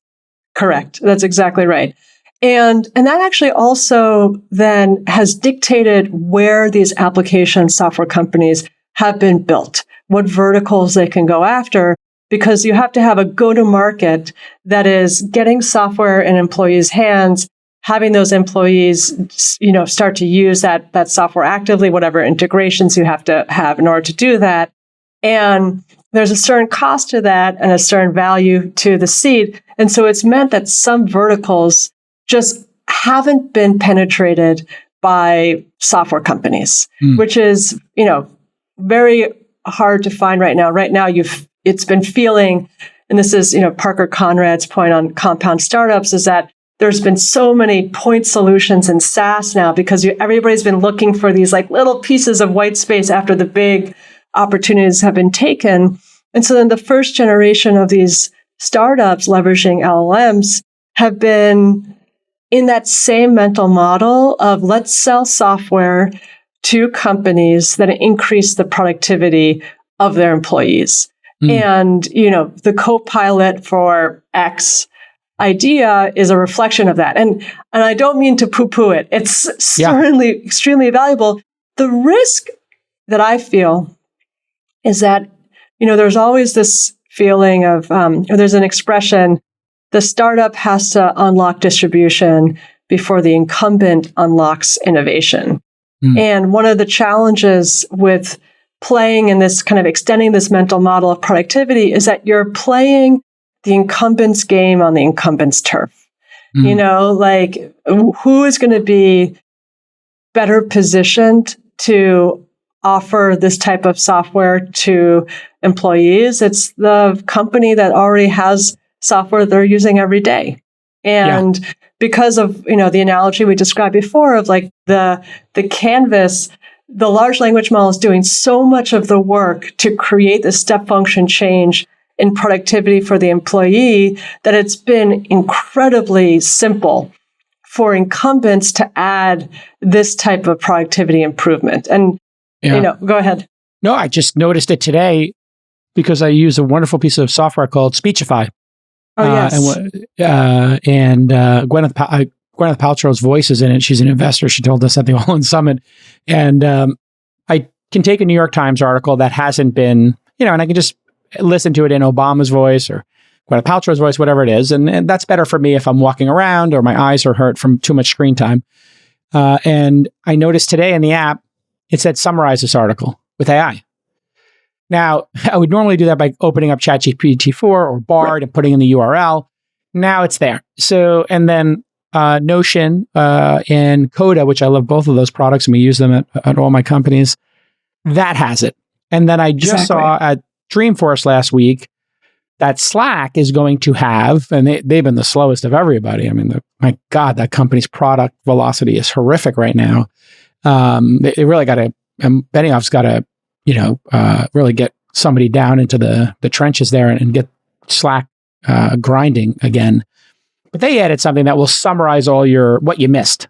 Correct. That's exactly right. And that actually also then has dictated where these application software companies have been built, what verticals they can go after, because you have to have a go-to-market that is getting software in employees' hands, having those employees, start to use that software actively, whatever integrations you have to have in order to do that. And there's a certain cost to that and a certain value to the seed. And so it's meant that some verticals just haven't been penetrated by software companies, which is, very hard to find right now. Right now, it's been feeling, and this is, Parker Conrad's point on compound startups, is that there's been so many point solutions in SaaS now because everybody's been looking for these like little pieces of white space after the big opportunities have been taken. And so then the first generation of these startups leveraging LLMs have been in that same mental model of let's sell software to companies that increase the productivity of their employees. And, the co-pilot for X idea is a reflection of that. And I don't mean to poo-poo it. It's certainly extremely valuable. The risk that I feel is that, there's always this feeling of, or there's an expression, the startup has to unlock distribution before the incumbent unlocks innovation. And one of the challenges with playing in this kind of extending this mental model of productivity is that you're playing the incumbent's game on the incumbent's turf. Like who is going to be better positioned to offer this type of software to employees? It's the company that already has software they're using every day. And because of, the analogy we described before of like the canvas, the large language model is doing so much of the work to create the step function change in productivity for the employee that it's been incredibly simple for incumbents to add this type of productivity improvement. And, go ahead. No, I just noticed it today because I use a wonderful piece of software called Speechify. Oh, yes. And Gwyneth Paltrow's voice is in it. She's an investor. She told us at the All In Summit. And I can take a New York Times article that hasn't been, and I can just listen to it in Obama's voice or Gwyneth Paltrow's voice, whatever it is. And that's better for me if I'm walking around or my eyes are hurt from too much screen time. And I noticed today in the app, it said summarize this article with AI. Now, I would normally do that by opening up ChatGPT-4 or Bard and putting in the URL. Now it's there. So, and then Notion and Coda, which I love both of those products, and we use them at all my companies, that has it. And then I just saw at Dreamforce last week that Slack is going to have, and they've been the slowest of everybody. I mean, my God, that company's product velocity is horrific right now. They really got to, Benioff's got to, really get somebody down into the trenches there and get Slack grinding again. But they added something that will summarize all what you missed.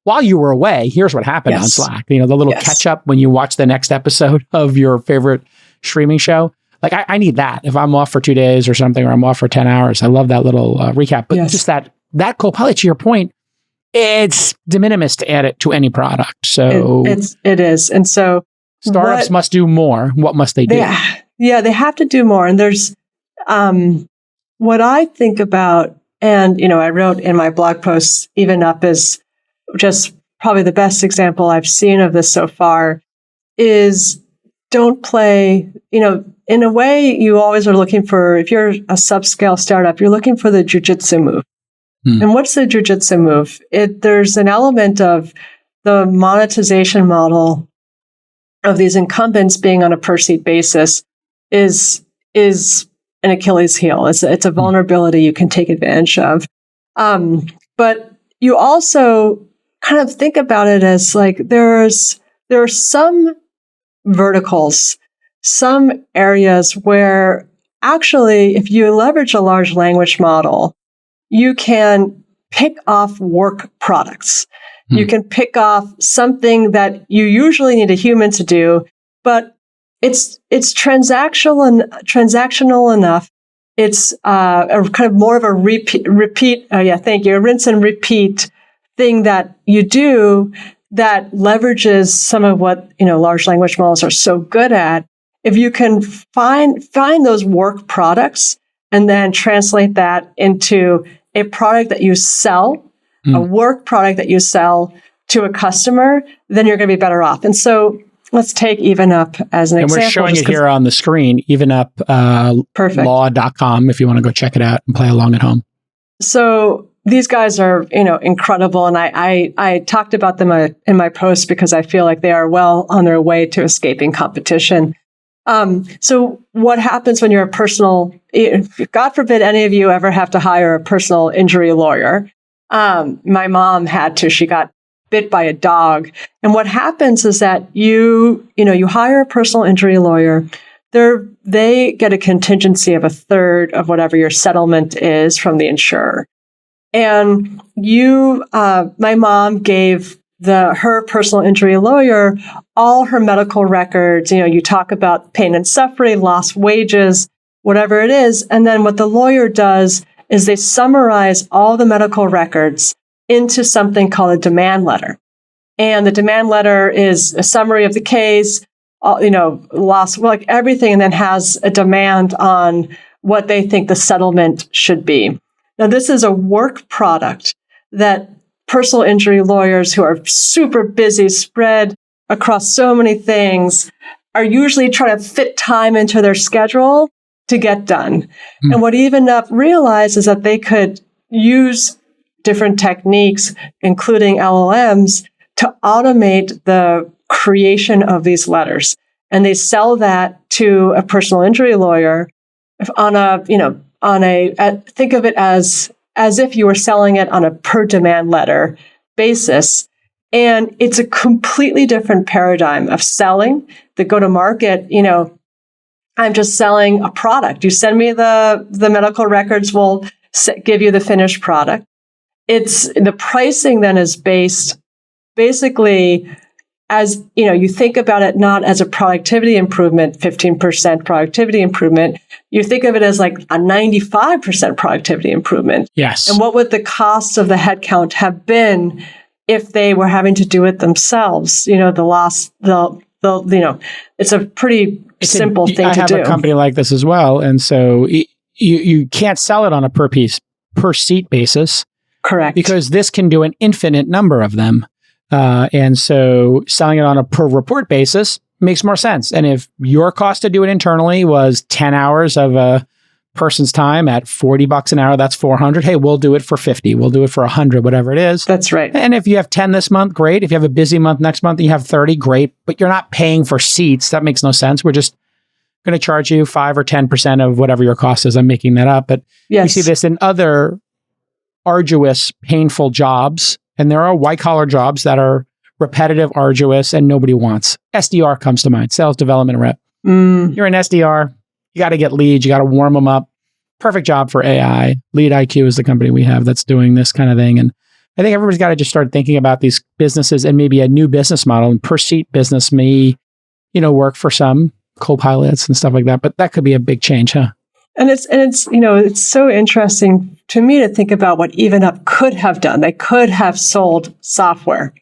While you were away, here's what happened on Slack. The little catch up when you watch the next episode of your favorite streaming show. Like I need that if I'm off for 2 days or something, or I'm off for 10 hours. I love that little recap. But just that Copilot, to your point, it's de minimis to add it to any product. So it is. And so startups must do more. What must they do? They have to do more. And there's what I think about, and I wrote in my blog posts, Even Up is just probably the best example I've seen of this so far, is don't play, in a way you always are looking for, if you're a subscale startup, you're looking for the jujitsu move. And what's the jujitsu move? There's an element of the monetization model of these incumbents being on a per seat basis is an Achilles heel. It's a vulnerability you can take advantage of. But you also kind of think about it as like there are some verticals, some areas where actually, if you leverage a large language model, you can pick off work products. You can pick off something that you usually need a human to do, but it's transactional enough. It's a kind of more of a a rinse and repeat thing that you do that leverages some of what large language models are so good at. If you can find those work products and then translate that into a product that you sell, a work product that you sell to a customer, then you're going to be better off. And so let's take Even Up as an example. And we're showing it here on the screen, evenup.law.com, if you want to go check it out and play along at home. So these guys are, incredible. And I talked about them in my post because I feel like they are well on their way to escaping competition. So what happens when you're God forbid any of you ever have to hire a personal injury lawyer. My mom had to. She got bit by a dog. And what happens is that you hire a personal injury lawyer. They get a contingency of a third of whatever your settlement is from the insurer. And my mom gave her personal injury lawyer all her medical records. You talk about pain and suffering, lost wages, whatever it is. And then what the lawyer does is they summarize all the medical records into something called a demand letter. And the demand letter is a summary of the case, loss, like everything, and then has a demand on what they think the settlement should be. Now, this is a work product that personal injury lawyers who are super busy, spread across so many things, are usually trying to fit time into their schedule to get done. And what Even Up realized is that they could use different techniques, including LLMs, to automate the creation of these letters. And they sell that to a personal injury lawyer think of it as if you were selling it on a per demand letter basis. And it's a completely different paradigm of selling. The go-to-market, I'm just selling a product. You send me the medical records, we'll give you the finished product. It's the pricing then is based basically as, you think about it not as a productivity improvement, 15% productivity improvement. You think of it as like a 95% productivity improvement. Yes. And what would the cost of the headcount have been if they were having to do it themselves? It's a pretty simple thing to do. I have a company like this as well. And so you can't sell it on a per seat basis. Correct. Because this can do an infinite number of them. And so selling it on a per report basis makes more sense. And if your cost to do it internally was 10 hours of a person's time at $40 an hour, that's 400. Hey, we'll do it for 50. We'll do it for 100, whatever it is. That's right. And if you have 10 this month, great. If you have a busy month next month, and you have 30, great. But you're not paying for seats. That makes no sense. We're just going to charge you 5 or 10% of whatever your cost is. I'm making that up. But yes. You see this in other arduous, painful jobs. And there are white-collar jobs that are repetitive, arduous, and nobody wants. SDR comes to mind, sales development rep. You're an SDR. You got to get leads. You got to warm them up. Perfect job for AI. Lead IQ is the company we have that's doing this kind of thing. And I think everybody's got to just start thinking about these businesses and maybe a new business model. And per seat business may, work for some. co-pilots and stuff like that. But that could be a big change, huh? And it's it's so interesting to me to think about what EvenUp could have done. They could have sold software,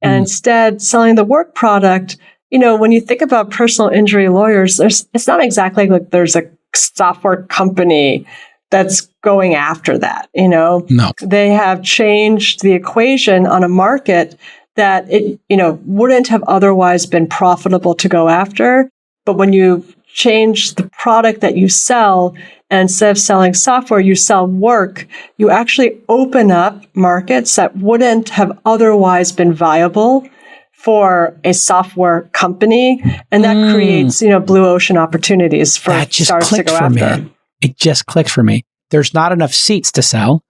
and instead selling the work product. When you think about personal injury lawyers, it's not exactly like there's a software company that's going after that. No. They have changed the equation on a market that it wouldn't have otherwise been profitable to go after. But when you change the product that you sell, and instead of selling software, you sell work, you actually open up markets that wouldn't have otherwise been viable for a software company. And that creates, blue ocean opportunities for startups to go after. Me. It just clicks for me. There's not enough seats to sell,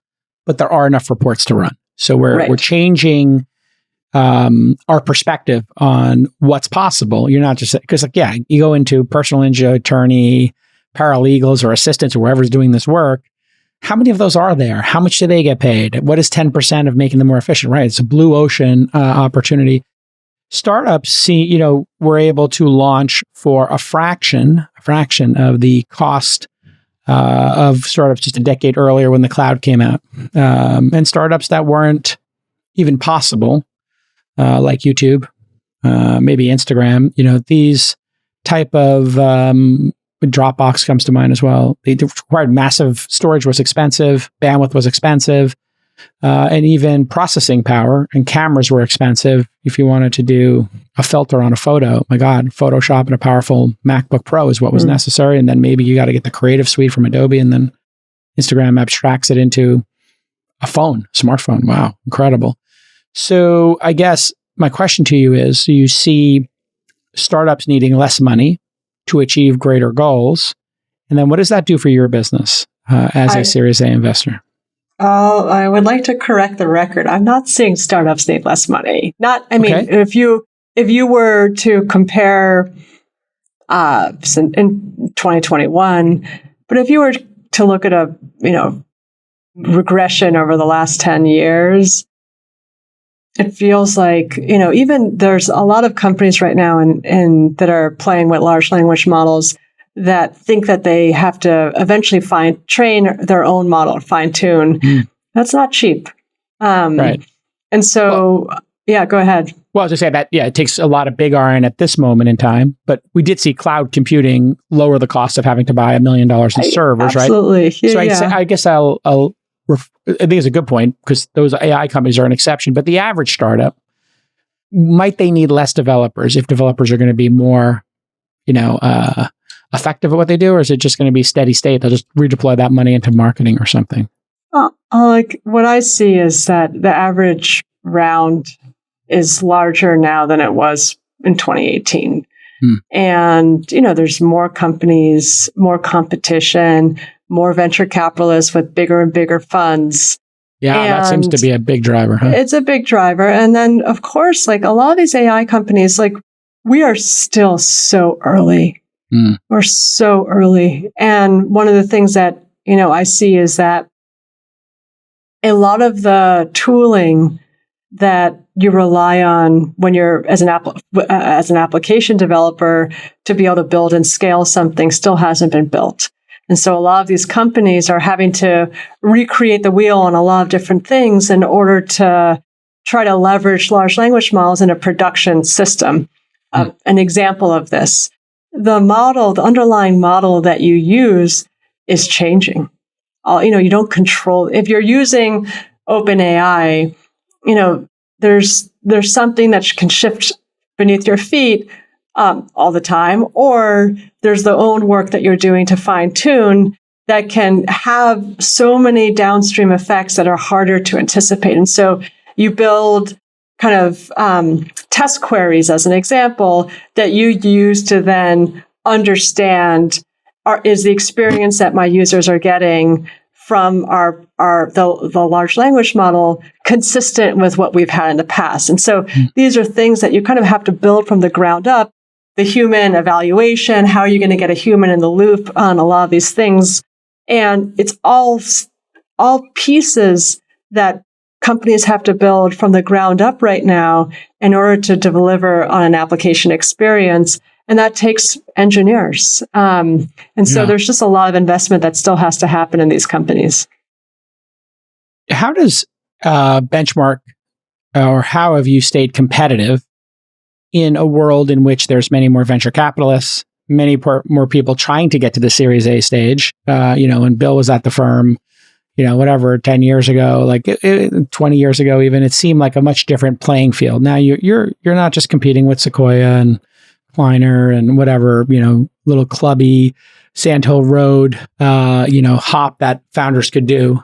but there are enough reports to run. So we're changing our perspective on what's possible. You're not just, because you go into personal injury attorney, paralegals or assistants or whoever's doing this work. How many of those are there? How much do they get paid? What is 10% of making them more efficient? Right. It's a blue ocean opportunity. Startups were able to launch for a fraction of the cost of startups just a decade earlier when the cloud came out. And startups that weren't even possible, like YouTube, maybe Instagram, these type of Dropbox comes to mind as well. They required massive storage, was expensive, bandwidth was expensive, and even processing power and cameras were expensive. If you wanted to do a filter on a photo, my God, Photoshop and a powerful MacBook Pro is what was necessary. And then maybe you got to get the Creative Suite from Adobe, and then Instagram abstracts it into a smartphone. Wow, incredible. So I guess my question to you is, do you see startups needing less money to achieve greater goals? And then what does that do for your business as a Series A investor? I would like to correct the record. I'm not saying startups need less money. If you were to compare in 2021, but if you were to look at a regression over the last 10 years, it feels like, even there's a lot of companies right now that are playing with large language models that think that they have to eventually train their own model, fine tune. That's not cheap. Right. And so, go ahead. Well, I was just saying that, it takes a lot of big iron at this moment in time, but we did see cloud computing lower the cost of having to buy $1 million in servers, absolutely. Right? Absolutely. So I guess I think it's a good point, because those AI companies are an exception, but the average startup, might they need less developers if developers are going to be more, effective at what they do, or is it just going to be steady state? They'll just redeploy that money into marketing or something. Like what I see is that the average round is larger now than it was in 2018. And, there's more companies, more competition, more venture capitalists with bigger and bigger funds. Yeah, and that seems to be a big driver, huh? It's a big driver. And then, of course, like a lot of these AI companies, like we are still so early. We're so early. And one of the things that, I see is that a lot of the tooling that you rely on when you're as an application developer to be able to build and scale something still hasn't been built. And so a lot of these companies are having to recreate the wheel on a lot of different things in order to try to leverage large language models in a production system. An example of this, the underlying model that you use is changing. You don't control. If you're using OpenAI, there's something that can shift beneath your feet all the time, or there's the own work that you're doing to fine tune that can have so many downstream effects that are harder to anticipate. And so you build kind of test queries, as an example, that you use to then understand, is the experience that my users are getting from the large language model consistent with what we've had in the past? And so these are things that you kind of have to build from the ground up. The human evaluation, how are you going to get a human in the loop on a lot of these things? And it's all pieces that companies have to build from the ground up right now in order to deliver on an application experience And that takes engineers. And so there's just a lot of investment that still has to happen in these companies. How does Benchmark, or how have you stayed competitive in a world in which there's many more venture capitalists, many more people trying to get to the Series A stage? When Bill was at the firm, 10 years ago, 20 years ago, even, it seemed like a much different playing field. Now you're not just competing with Sequoia and Kleiner and whatever, little clubby Sand Hill Road, hop that founders could do.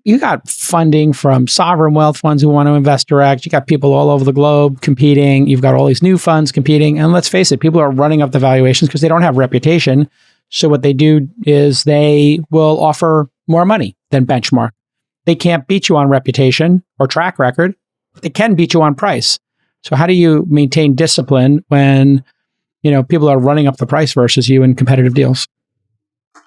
You got funding from sovereign wealth funds who want to invest direct. You got people all over the globe competing. You've got all these new funds competing. And let's face it, people are running up the valuations because they don't have reputation. So what they do is they will offer more money than Benchmark. They can't beat you on reputation or track record. They can beat you on price. So how do you maintain discipline when, people are running up the price versus you in competitive deals?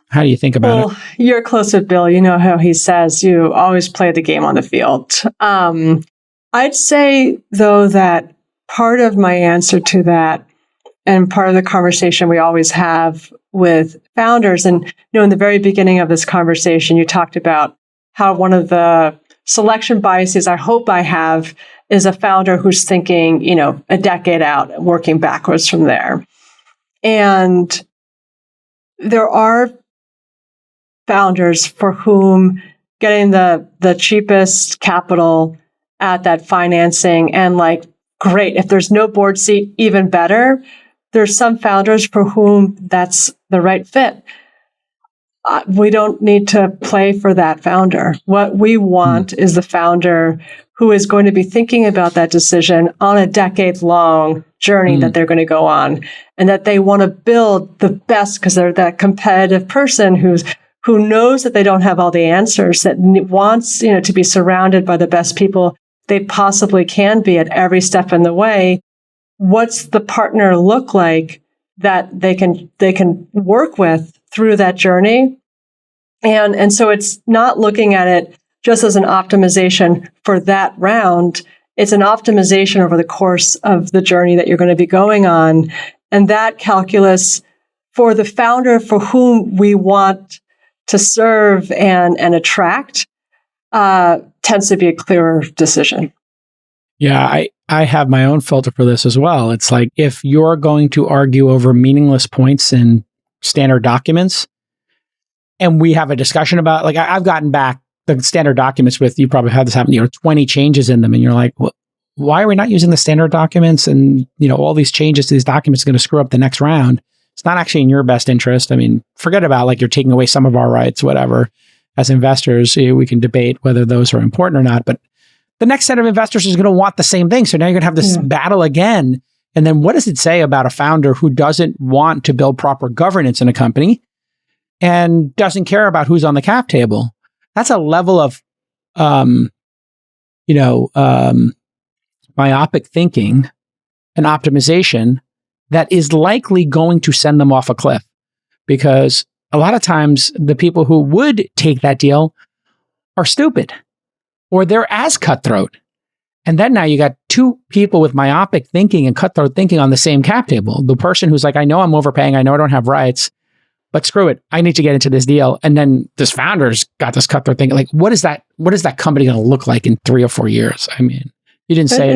How do you think about it? You're close with Bill. You know how he says you always play the game on the field. I'd say, though, that part of my answer to that and part of the conversation we always have with founders, and in the very beginning of this conversation, you talked about how one of the selection biases I hope I have is a founder who's thinking, a decade out, working backwards from there. And there are founders for whom getting the cheapest capital at that financing and great, if there's no board seat, even better. There's some founders for whom that's the right fit. We don't need to play for that founder. What we want is the founder who is going to be thinking about that decision on a decade-long journey that they're going to go on, and that they want to build the best because they're that competitive person who knows that they don't have all the answers, that wants to be surrounded by the best people they possibly can be at every step in the way. What's the partner look like that they can work with through that journey? And so it's not looking at it just as an optimization for that round. It's an optimization over the course of the journey that you're going to be going on. And that calculus for the founder for whom we want to serve and attract tends to be a clearer decision. Yeah, I have my own filter for this as well. It's like, if you're going to argue over meaningless points in standard documents, and we have a discussion about, I've gotten back the standard documents with, you probably had this happen, 20 changes in them, and you're like, well, why are we not using the standard documents? And, all these changes to these documents are going to screw up the next round. It's not actually in your best interest. I mean, forget about you're taking away some of our rights, whatever. As investors, we can debate whether those are important or not, but the next set of investors is going to want the same thing. So now you're going to have this battle again. And then what does it say about a founder who doesn't want to build proper governance in a company and doesn't care about who's on the cap table? That's a level of, myopic thinking and optimization that is likely going to send them off a cliff, because a lot of times the people who would take that deal are stupid, or they're as cutthroat. And then now you got two people with myopic thinking and cutthroat thinking on the same cap table. The person who's like, I know I'm overpaying, I know I don't have rights, but screw it, I need to get into this deal. And then this founder's got this cutthroat thinking. What is that company going to look like in 3 or 4 years? I mean, you didn't say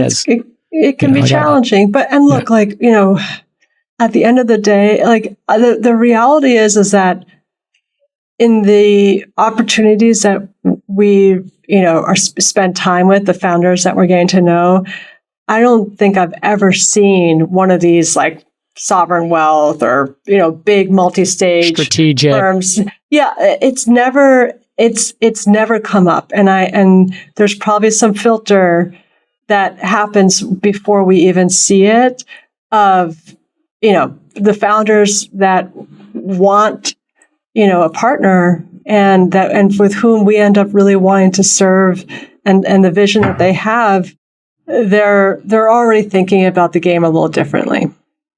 it can be challenging, but look, at the end of the day, the reality is that in the opportunities that we, spend time with, the founders that we're getting to know, I don't think I've ever seen one of these sovereign wealth or, big multi-stage strategic firms. Yeah, it's never come up. And there's probably some filter that happens before we even see it of, the founders that want, a partner and with whom we end up really wanting to serve and the vision that they have, they're already thinking about the game a little differently.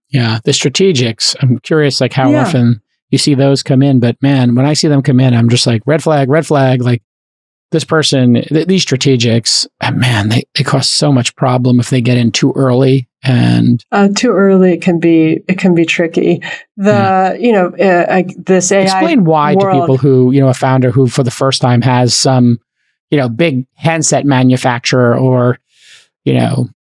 Yeah. The strategics, I'm curious, how often you see those come in, but man, when I see them come in, I'm just like, red flag, this person, these strategics, man, they cause so much problem if they get in too early. And too early it can be tricky. This AI explain why world, to people who, a founder who for the first time has some, big handset manufacturer or,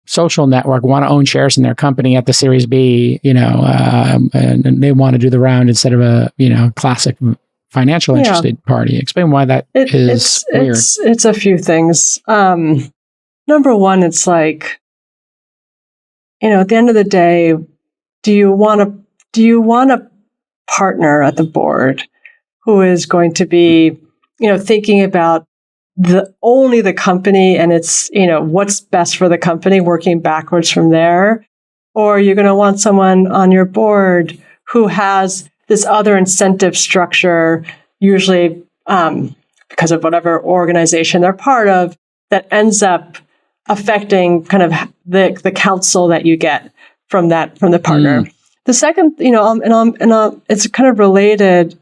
social network want to own shares in their company at the Series B, and they want to do the round instead of a, classic financial interested party. Explain why that is weird. It's a few things. Number one, it's like, at the end of the day, do you want a partner at the board who is going to be, thinking about only the company and it's, what's best for the company, working backwards from there? Or you're going to want someone on your board who has this other incentive structure, usually because of whatever organization they're part of, that ends up affecting kind of the counsel that you get from the partner. The second, it's kind of related,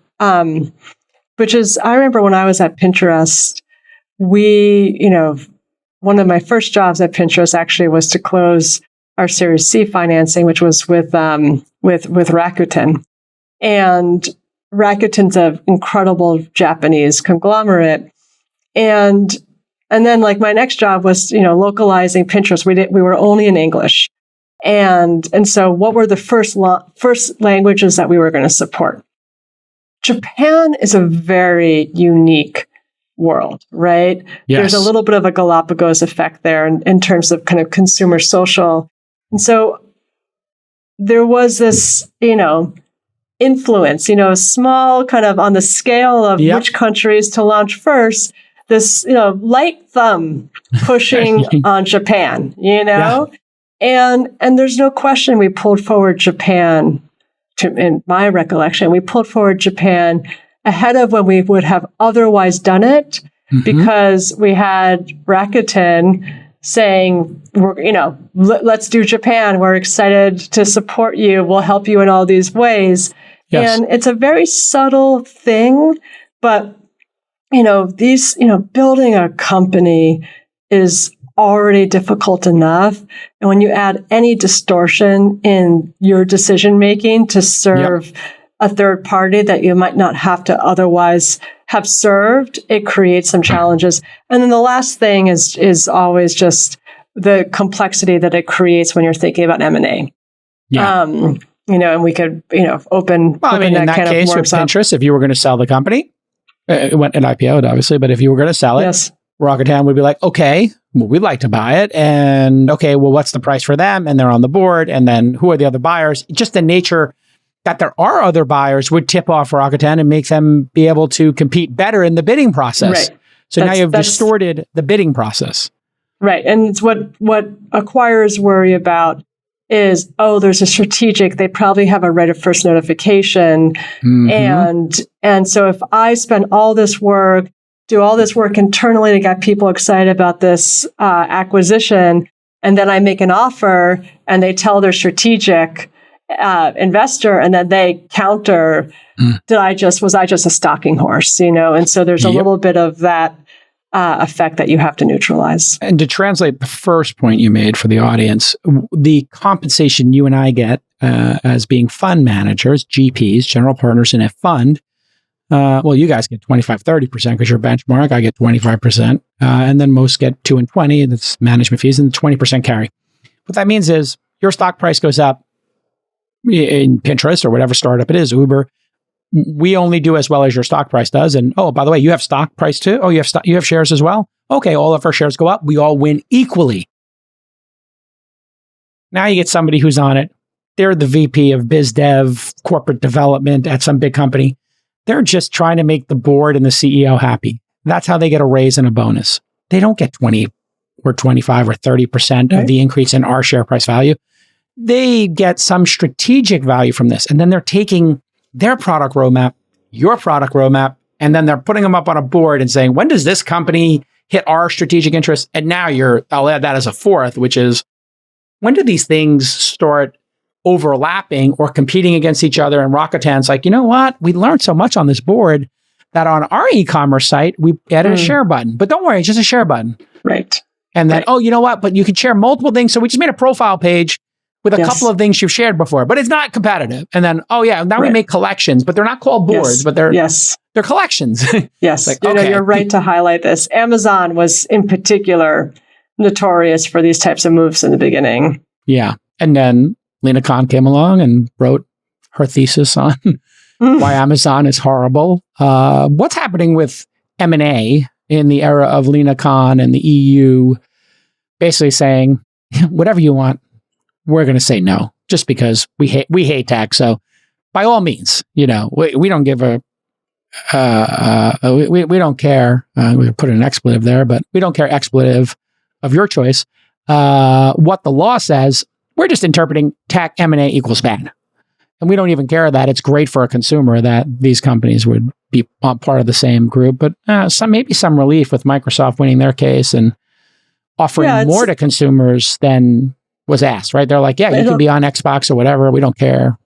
which is, I remember when I was at Pinterest, one of my first jobs at Pinterest actually was to close our Series C financing, which was with Rakuten. And Rakuten's an incredible Japanese conglomerate. And then like my next job was, localizing Pinterest. We were only in English. And so what were the first languages that we were going to support? Japan is a very unique world, right? Yes. There's a little bit of a Galapagos effect there in terms of kind of consumer social. And so there was this, influence, small kind of on the scale of which countries to launch first, this, light thumb pushing on Japan, and there's no question we pulled forward Japan in my recollection, we pulled forward Japan ahead of when we would have otherwise done it because we had Rakuten saying, let's do Japan. We're excited to support you. We'll help you in all these ways. Yes. And it's a very subtle thing, but, building a company is already difficult enough. And when you add any distortion in your decision-making to serve a third party that you might not have to otherwise have served, it creates some challenges. And then the last thing is always just the complexity that it creates when you're thinking about M&A. Yeah. And we could, open in that case with Pinterest, if you were going to sell the company, it went an IPO, obviously, but if you were going to sell it, Rakuten would be like, okay, well, we'd like to buy it. And okay, well, what's the price for them? And they're on the board. And then who are the other buyers? Just the nature that there are other buyers would tip off Rakuten and make them be able to compete better in the bidding process. Right. So now you've distorted the bidding process. Right. And it's what acquirers worry about is, there's a strategic, they probably have a right of first notification. And so if I spend all this work, do all this work internally to get people excited about this acquisition, and then I make an offer and they tell their strategic investor, and then they counter, was I just a stalking horse, And so there's a little bit of that effect that you have to neutralize. And to translate the first point you made for the audience, the compensation you and I get as being fund managers, GPs, general partners in a fund, you guys get 25, 30% because you're benchmark. I get 25%. And then most get 2 and 20, and it's management fees, and 20% carry. What that means is your stock price goes up in Pinterest or whatever startup it is, Uber. We only do as well as your stock price does. And by the way, you have stock price too? Oh, you have shares as well? Okay, all of our shares go up. We all win equally. Now you get somebody who's on it. They're the VP of biz dev, corporate development at some big company. They're just trying to make the board and the CEO happy. That's how they get a raise and a bonus. They don't get 20 or 25 or 30% of the increase in our share price value. They get some strategic value from this. And then they're taking their product roadmap, your product roadmap, and then they're putting them up on a board and saying, when does this company hit our strategic interests? And now I'll add that as a fourth, which is, when do these things start overlapping or competing against each other? And Rakuten's like, you know what? We learned so much on this board that on our e-commerce site, we added a share button. But don't worry, it's just a share button. Right. And then, oh, you know what? But you can share multiple things. So we just made a profile page with a couple of things you've shared before, but it's not competitive. And then, oh yeah, now we make collections, but they're not called boards, but they're collections. Yes. Like, you're right to highlight this. Amazon was in particular notorious for these types of moves in the beginning. Yeah. And then Lina Kahn came along and wrote her thesis on why Amazon is horrible. What's happening with M&A in the era of Lina Kahn and the EU basically saying, whatever you want, we're going to say no, just because we hate tax. So by all means, we don't give we don't care. We put an expletive there, but we don't care expletive of your choice. What the law says, we're just interpreting tax M&A equals bad. And we don't even care that it's great for a consumer that these companies would be part of the same group. But maybe some relief with Microsoft winning their case and offering more to consumers than was asked, right? They're like, yeah, you can be on Xbox or whatever. We don't care.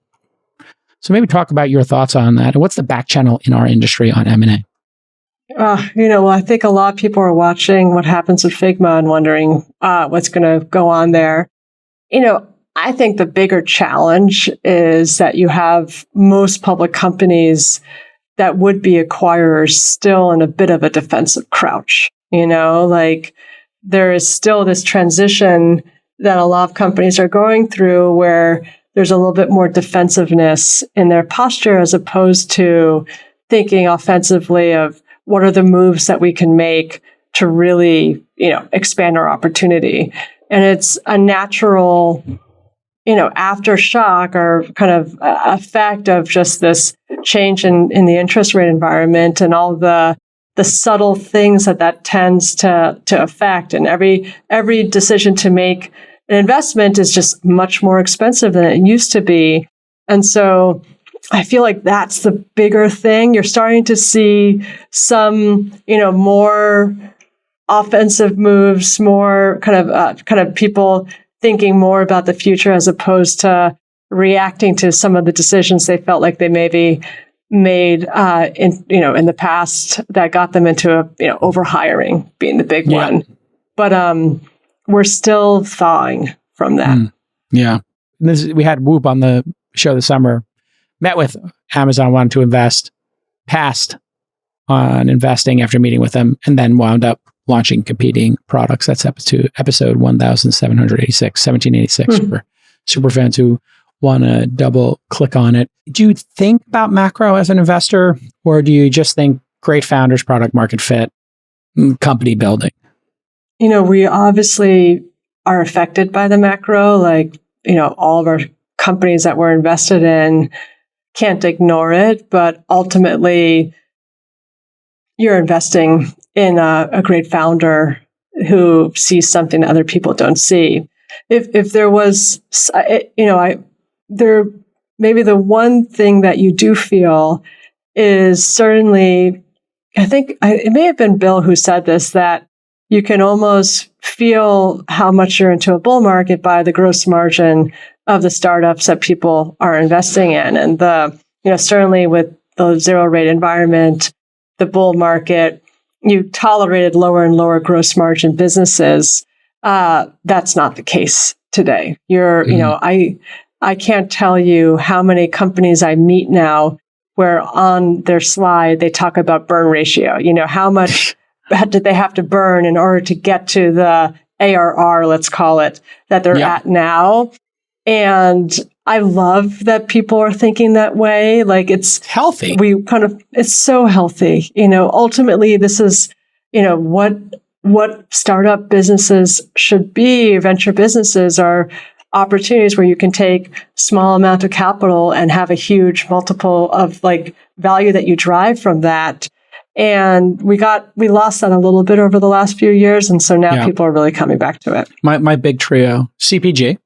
So maybe talk about your thoughts on that. And what's the back channel in our industry on M&A? I think a lot of people are watching what happens with Figma and wondering what's going to go on there. I think the bigger challenge is that you have most public companies that would be acquirers still in a bit of a defensive crouch. There is still this transition that a lot of companies are going through where there's a little bit more defensiveness in their posture as opposed to thinking offensively of what are the moves that we can make to really, expand our opportunity. And it's a natural, aftershock or kind of effect of just this change in the interest rate environment and all the subtle things that tends to affect. And every decision to make an investment is just much more expensive than it used to be. And so I feel like that's the bigger thing. You're starting to see some, more offensive moves, more kind of people thinking more about the future as opposed to reacting to some of the decisions they felt like they maybe made in the past that got them into overhiring being the big one. But we're still thawing from that. Yeah. We had Whoop on the show this summer, met with Amazon, wanted to invest, passed on investing after meeting with them, and then wound up launching competing products. That's episode 1786 for super fans who want to double click on it. Do you think about macro as an investor, or do you just think great founders, product market fit, company building? We obviously are affected by the macro. All of our companies that we're invested in can't ignore it, but ultimately you're investing in a great founder who sees something that other people don't see. If there was, maybe the one thing that you do feel is certainly, I think it may have been Bill who said this, that you can almost feel how much you're into a bull market by the gross margin of the startups that people are investing in. And certainly with the zero rate environment, the bull market, you tolerated lower and lower gross margin businesses. That's not the case today. I can't tell you how many companies I meet now where on their slide, they talk about burn ratio. How much did they have to burn in order to get to the ARR, let's call it, that they're at now. And I love that people are thinking that way. It's healthy. It's so healthy. Ultimately, this is, what startup businesses should be. Venture businesses are opportunities where you can take small amount of capital and have a huge multiple of value that you drive from that. And we lost that a little bit over the last few years. And so now people are really coming back to it. My big trio, CPG,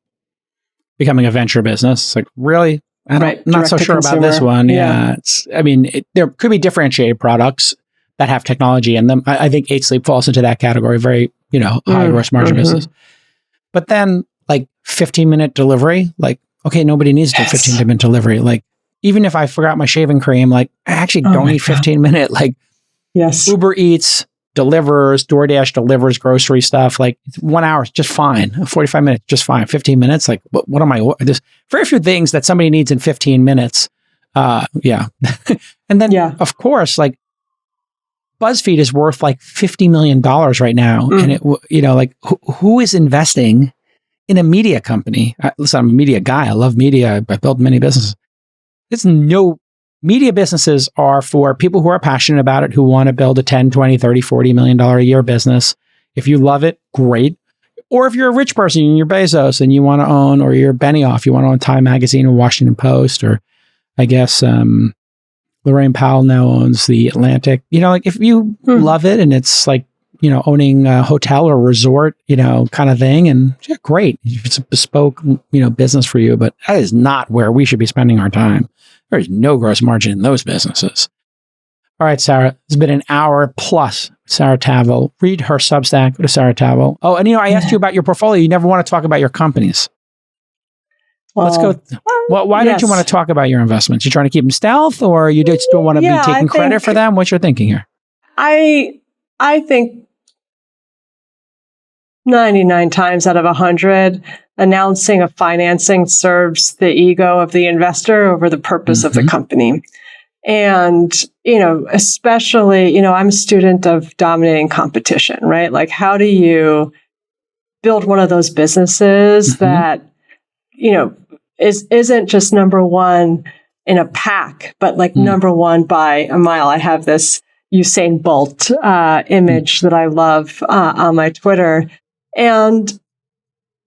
becoming a venture business. Really? I'm not so sure about this one. Yeah. There could be differentiated products that have technology in them. I think 8 Sleep falls into that category, very, high gross margin business. But then 15-minute delivery, okay, nobody needs to do 15-minute delivery. even if I forgot my shaving cream, like I actually don't need 15-minute, like yes, Uber Eats delivers, DoorDash delivers grocery stuff. Like 1 hour is just fine. 45 minutes, just fine. 15 minutes, like what am I? There's very few things that somebody needs in 15 minutes. Yeah. And then of course, like BuzzFeed is worth like $50 million right now. And it, like who is investing in a media company? Listen, I'm a media guy. I love media. I built many businesses. There's no media businesses are for people who are passionate about it, who want to build a 10, 20, 30, $40 million a year business. If you love it, great. Or if you're a rich person and you're Bezos and you want to own, or you're Benioff, you want to own Time Magazine or Washington Post, or I guess Lorraine Powell now owns The Atlantic. Like if you love it and it's like, owning a hotel or resort, kind of thing, and great. It's a bespoke, business for you, but that is not where we should be spending our time. There's no gross margin in those businesses. All right, Sarah, it's been an hour plus. Sarah Tavel. Read her Substack. Go to Sarah Tavel. Oh, and I asked you about your portfolio. You never want to talk about your companies. Well, let's go. Why don't you want to talk about your investments? You trying to keep them stealth, or you just don't want to be taking credit for them? What's your thinking here? I think 99 times out of 100, announcing a financing serves the ego of the investor over the purpose of the company. And, especially, I'm a student of dominating competition, right? Like, how do you build one of those businesses that, isn't just number one in a pack, but like number one by a mile? I have this Usain Bolt image that I love on my Twitter. And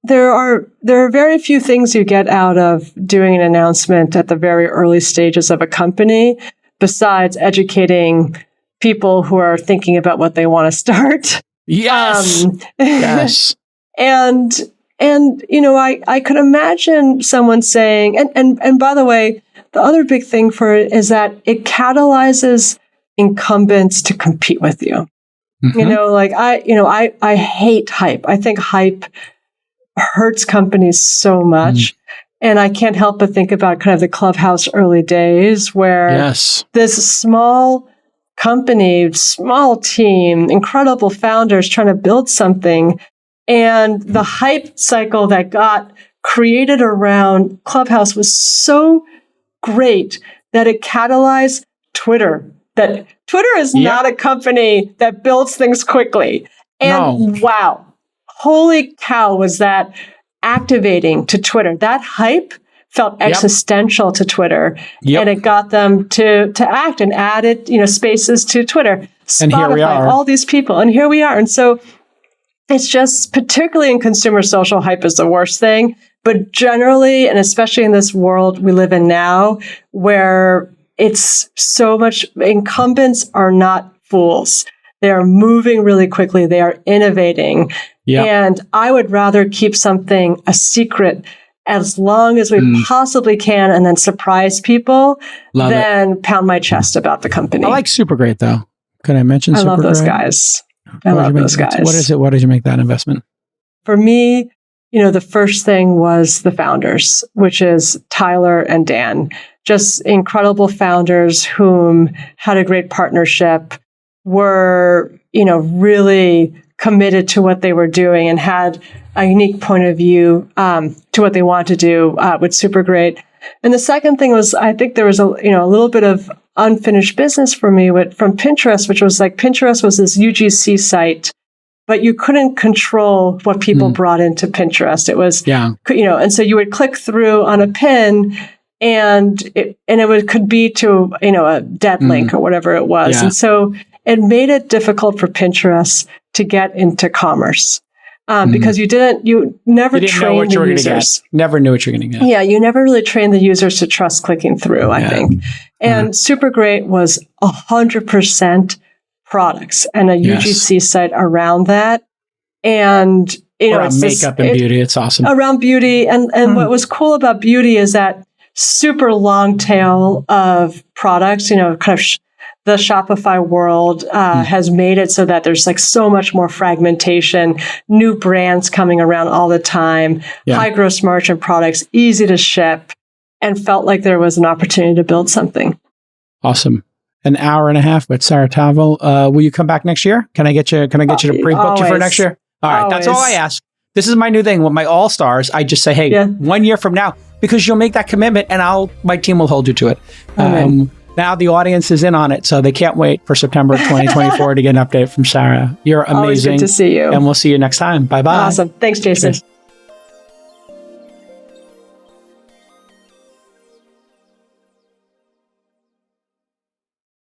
there are very few things you get out of doing an announcement at the very early stages of a company, besides educating people who are thinking about what they want to start. Yes. Yes. And I could imagine someone saying, and by the way, the other big thing for it is that it catalyzes incumbents to compete with you. I hate hype. I think hype hurts companies so much. And I can't help but think about kind of the Clubhouse early days where this small company, small team, incredible founders trying to build something. And the hype cycle that got created around Clubhouse was so great that it catalyzed Twitter. That Twitter is not a company that builds things quickly. And wow, holy cow, was that activating to Twitter. That hype felt existential to Twitter. And it got them to act and added, spaces to Twitter. Spotify, and here we are. All these people. And here we are. And so it's just, particularly in consumer social, hype is the worst thing. But generally, and especially in this world we live in now, where it's so much, incumbents are not fools. They are moving really quickly. They are innovating. And I would rather keep something a secret as long as we possibly can and then surprise people than pound my chest about the company. I like Super Great, though. Can I mention Super Great? I love those guys. What is it? Why did you make that investment? For me, the first thing was the founders, which is Tyler and Dan. Just incredible founders whom had a great partnership, were, really committed to what they were doing and had a unique point of view to what they wanted to do with Super Great. And the second thing was, I think there was a little bit of unfinished business for me from Pinterest, which was like, Pinterest was this UGC site, but you couldn't control what people brought into Pinterest. It was, and so you would click through on a pin, and it could be to, a dead link or whatever it was. Yeah. And so it made it difficult for Pinterest to get into commerce. Because you never trained the users. Never knew what you're going to get. Yeah, you never really trained the users to trust clicking through, I think. And Super Great was 100% products and a UGC site around that. And, it's makeup and beauty. It's awesome. Around beauty. And what was cool about beauty is that super long tail of products, kind of the Shopify world has made it so that there's like so much more fragmentation, new brands coming around all the time, high gross margin products, easy to ship. and felt like there was an opportunity to build something. Awesome. An hour and a half with Sarah Tavel. Will you come back next year? Can I get you to pre-book you for next year? All right. That's all I ask. This is my new thing with my all-stars. I just say, hey, 1 year from now, because you'll make that commitment and my team will hold you to it. Now the audience is in on it, so they can't wait for September of 2024 to get an update from Sarah. You're amazing. Always good to see you. And we'll see you next time. Bye-bye. Awesome. Thanks, Jason. Cheers.